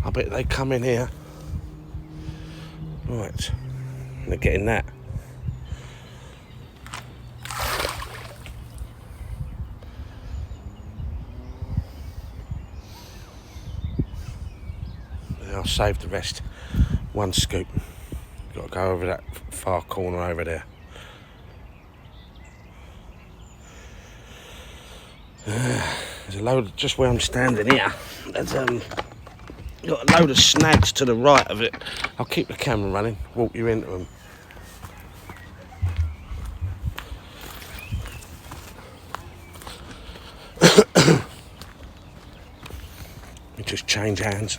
I bet they come in here. Right, they're getting that. I'll save the rest. One scoop. Got to go over that far corner over there. There's a load, just where I'm standing here. There's got a load of snags to the right of it. I'll keep the camera running, walk you into them. Let me just change hands.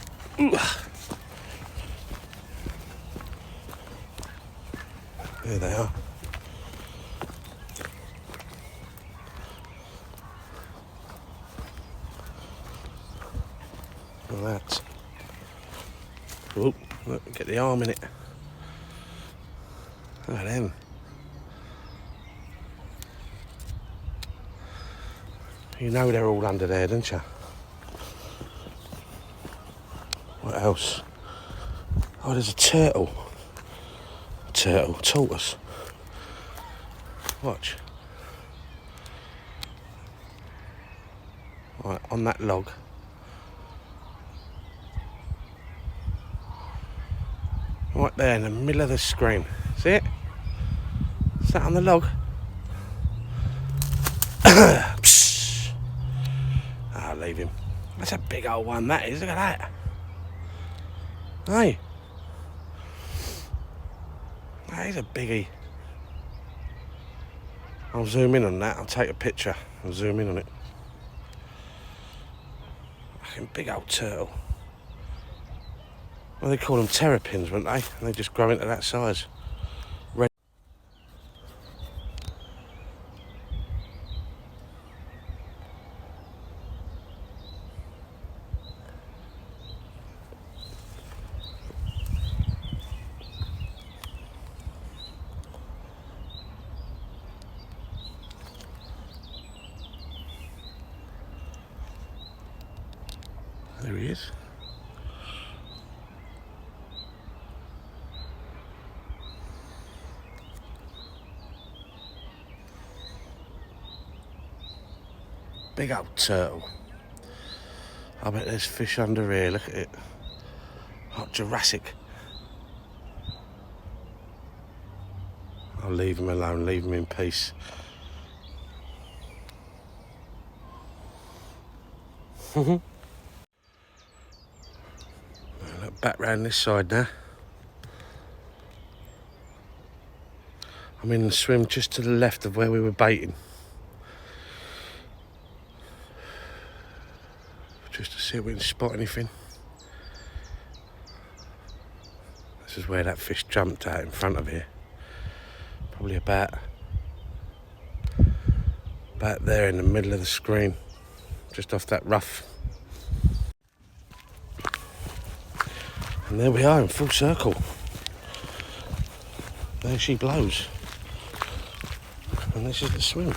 There they are. Look at that. Oh, look, get the arm in it. Look at them. You know they're all under there, don't you? What else? Oh, there's a turtle. Tortoise. Watch. Right, on that log. Right there in the middle of the screen. See it? Is that on the log? Psst. I'll leave him. That's a big old one, that is. Look at that. Hey. That is a biggie. I'll zoom in on that. I'll take a picture. I'll zoom in on it. Fucking big old turtle. Well, they call them terrapins, wouldn't they? And they just grow into that size. Red. There he is. Big old turtle. I bet there's fish under here, look at it. Like Jurassic. I'll leave him alone, leave him in peace. Look back round this side now. I'm in the swim just to the left of where we were baiting. Just to see if we can spot anything. This is where that fish jumped out in front of here. Probably about there in the middle of the screen. Just off that rough. And there we are in full circle. There she blows. And this is the swim.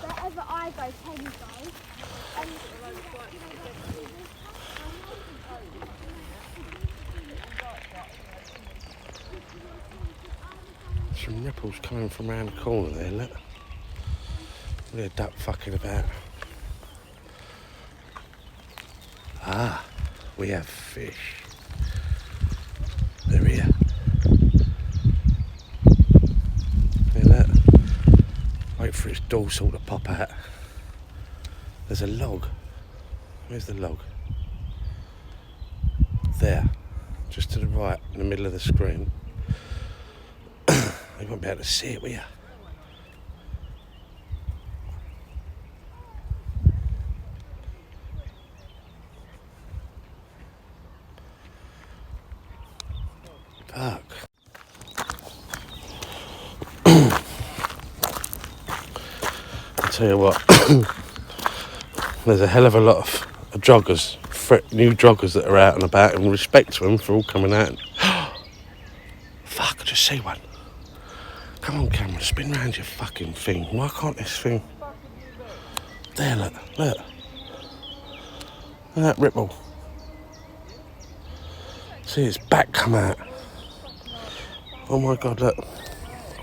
Wherever I go, Penny goes. Some ripples coming from around the corner there, look. Look at a duck fucking about. Ah, we have fish. They're here. Look at that. Wait for its dorsal to pop out. There's a log. Where's the log? There. Just to the right, in the middle of the screen. You won't be able to see it, will you? Fuck. I'll tell you what. There's a hell of a lot of joggers, new joggers that are out and about, and respect to them for all coming out. Fuck, I just see one. Come on, camera, spin round your fucking thing. Why can't this thing... There, look, look. Look at that ripple. See its back come out. Oh my God, look.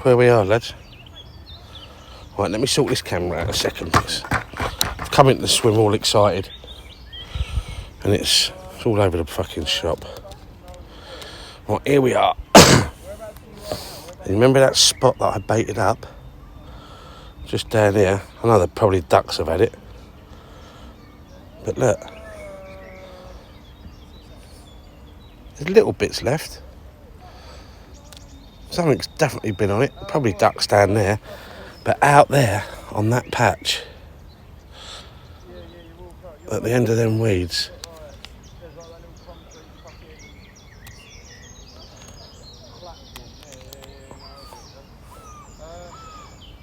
Where we are, lads. Right, let me sort this camera out a second, because I've come into the swim all excited. And it's all over the fucking shop. Right, here we are. You remember that spot that I baited up? Just down here. I know that probably ducks have had it. But look. There's little bits left. Something's definitely been on it. Probably ducks down there. But out there, on that patch, at the end of them weeds,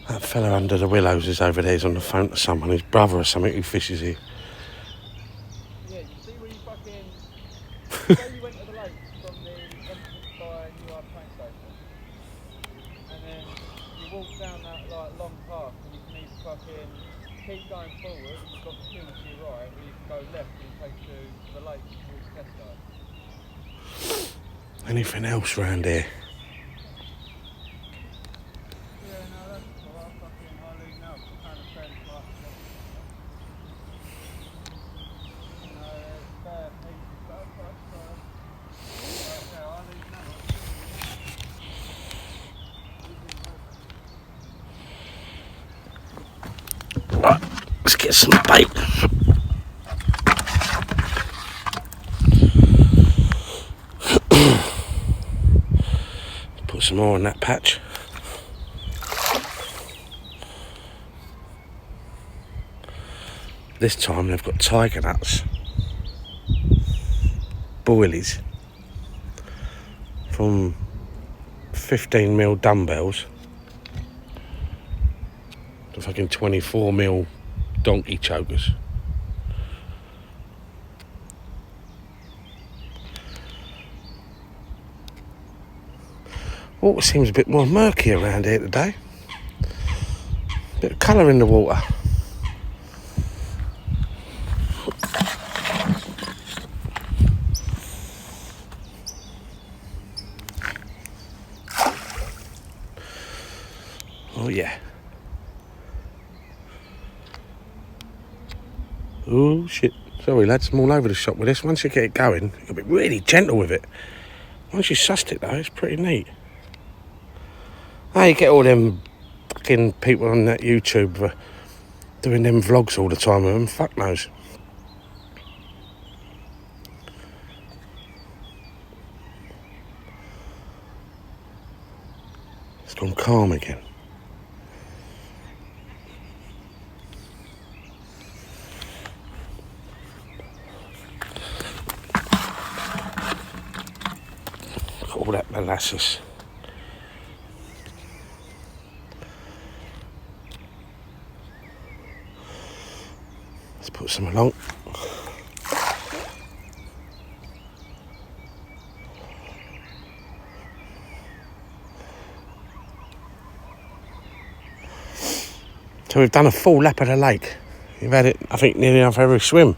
that fella under the willows is over there. He's on the phone to someone, his brother or something, who fishes here. Yeah, you see where you fucking... Say you went to the lake from the entrance by New York train station, and then you walk down that like long path, and you can either fucking keep going forward, and you've got the hill to your right, or you can go left and take you to the lake towards Tesco. Anything else round here? Yeah, no, that's alright. Fucking, I'll leave now. It's kind of fairly far. No, there's bare pieces, but okay, I'll leave now. Right, let's get some bait. Put some more in that patch. This time they've got tiger nuts, boilies, from 15mm dumbbells to fucking 24mm donkey chokers. Water seems a bit more murky around here today. Bit of colour in the water. Oh yeah. Oh shit. Sorry lads, I'm all over the shop with this. Once you get it going, you've got to be really gentle with it. Once you sussed it though, it's pretty neat. Oh, you get all them fucking people on that YouTube doing them vlogs all the time with them. Fuck knows. It's gone calm again. Got all that molasses. Let's put some along. So we've done a full lap of the lake. You've had it, I think, nearly enough every swim.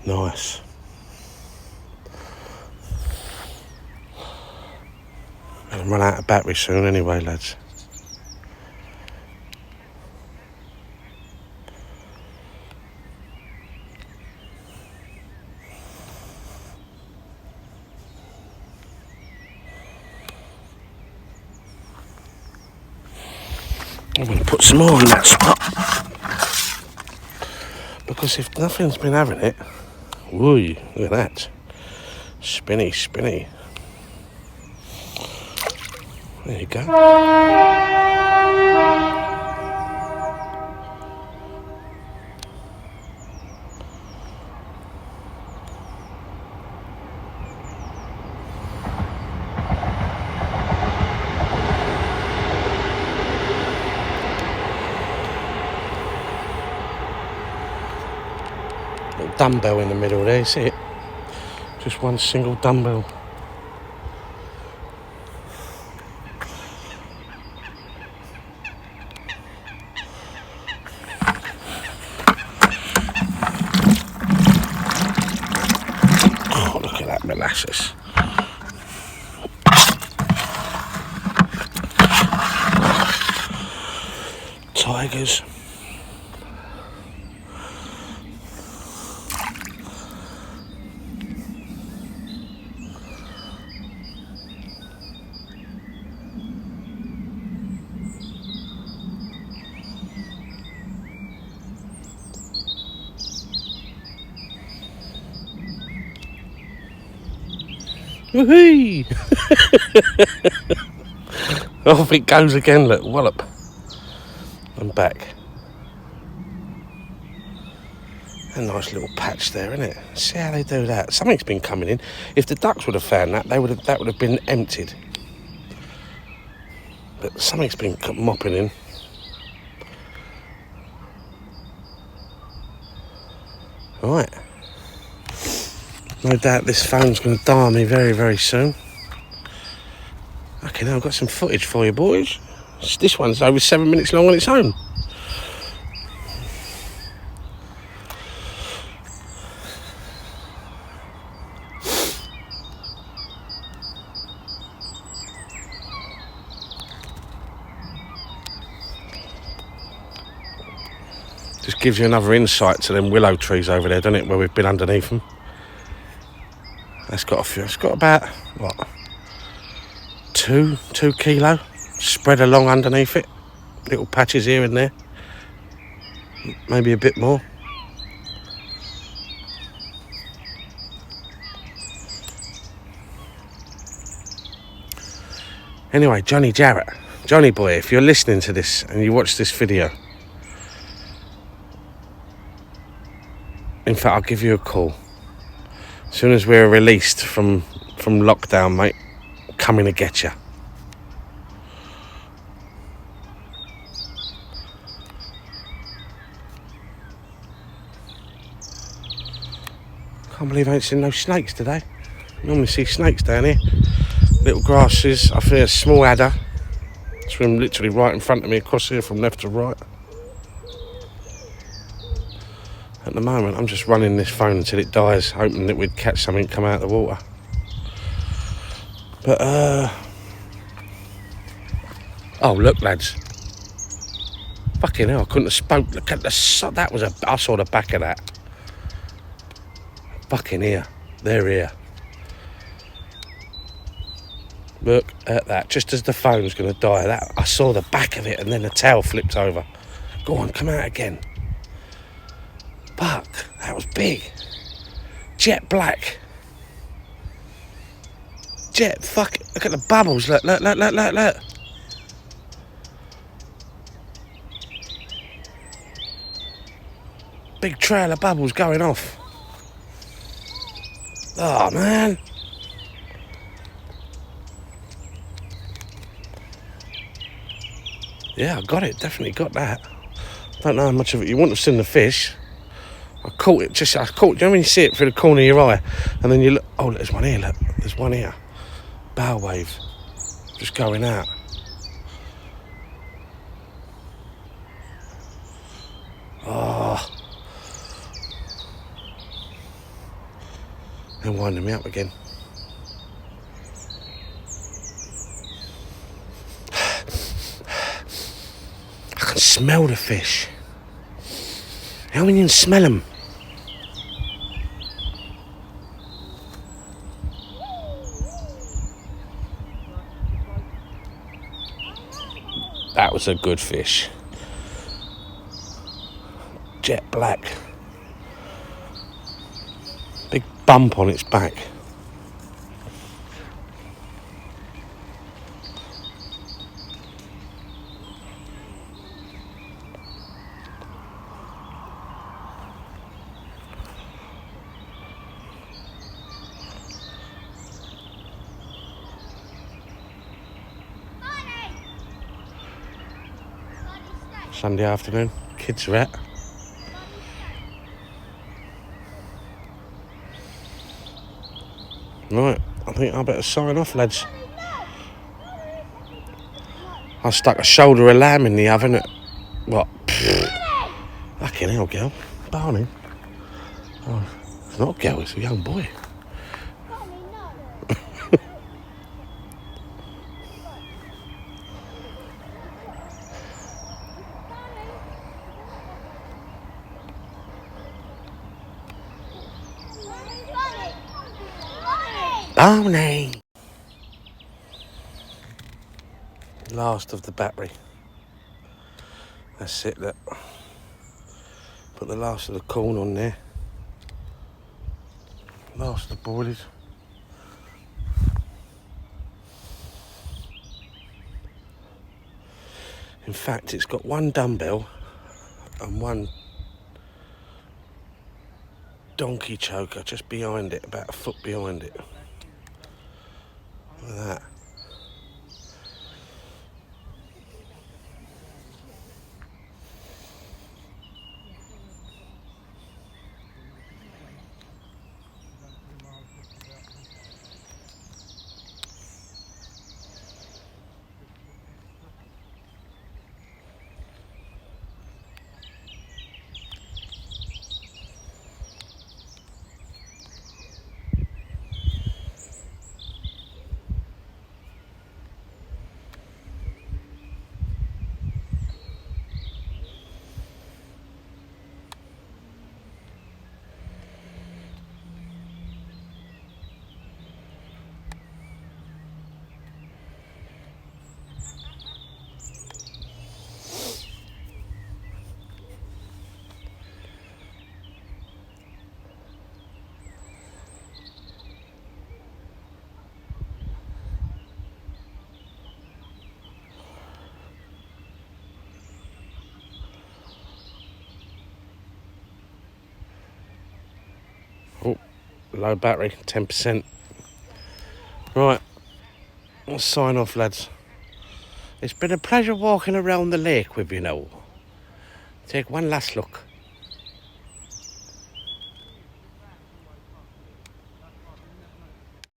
Nice. Gonna run out of battery soon anyway, lads. I'm going to put some more on that spot. Because if nothing's been having it... Woo, look at that. Spinny, spinny. There you go. Little dumbbell in the middle there, see it? Just one single dumbbell. Oh, look at that molasses. Tigers. Woohoo! Off it goes again, look, wallop. I'm back. A nice little patch there, isn't it? See how they do that? Something's been coming in. If the ducks would have found that, that would have been emptied. But something's been mopping in. Right. No doubt this phone's going to die on me very, very soon. Okay, now I've got some footage for you, boys. This one's over 7 minutes long on its own. Just gives you another insight to them willow trees over there, doesn't it, where we've been underneath them. That's got a few, it's got about, what, 2 kilo spread along underneath it. Little patches here and there. Maybe a bit more. Anyway, Johnny Jarrett. Johnny boy, if you're listening to this and you watch this video, in fact, I'll give you a call. As soon as we're released from lockdown, mate, coming to get you. Can't believe I ain't seen no snakes today. Normally see snakes down here. Little grasses. I feel a small adder. Swim literally right in front of me across here from left to right. At the moment, I'm just running this phone until it dies, hoping that we'd catch something come out of the water. But, oh, look, lads. Fucking hell, I couldn't have spoke. Look at the... That was I saw the back of that. Fucking here. They're here. Look at that. Just as the phone's going to die, I saw the back of it and then the tail flipped over. Go on, come out again. Fuck, that was big. Jet black. Jet, fuck it. Look at the bubbles. Look. big trail of bubbles going off. Oh, man. Yeah, I got it. Definitely got that. Don't know how much of it. You wouldn't have seen the fish. I caught it. Do you know when you see it through the corner of your eye? And then you look. Oh, look, there's one here. Look. There's one here. Bow wave. Just going out. Oh. They're winding me up again. I can smell the fish. How can you smell them? That was a good fish. Jet black. Big bump on its back. Sunday afternoon, kids are out. Right, I think I better sign off, lads. I stuck a shoulder of lamb in the oven at, what? Fucking hell, girl. Barney. Oh, it's not a girl, it's a young boy. Barney! Last of the battery. That's it, look. Put the last of the corn on there. Last of the boilies. In fact, it's got one dumbbell and one donkey choker just behind it, about a foot behind it. Look at that. Oh, low battery, 10%. Right, let's sign off, lads. It's been a pleasure walking around the lake with you now. Take one last look.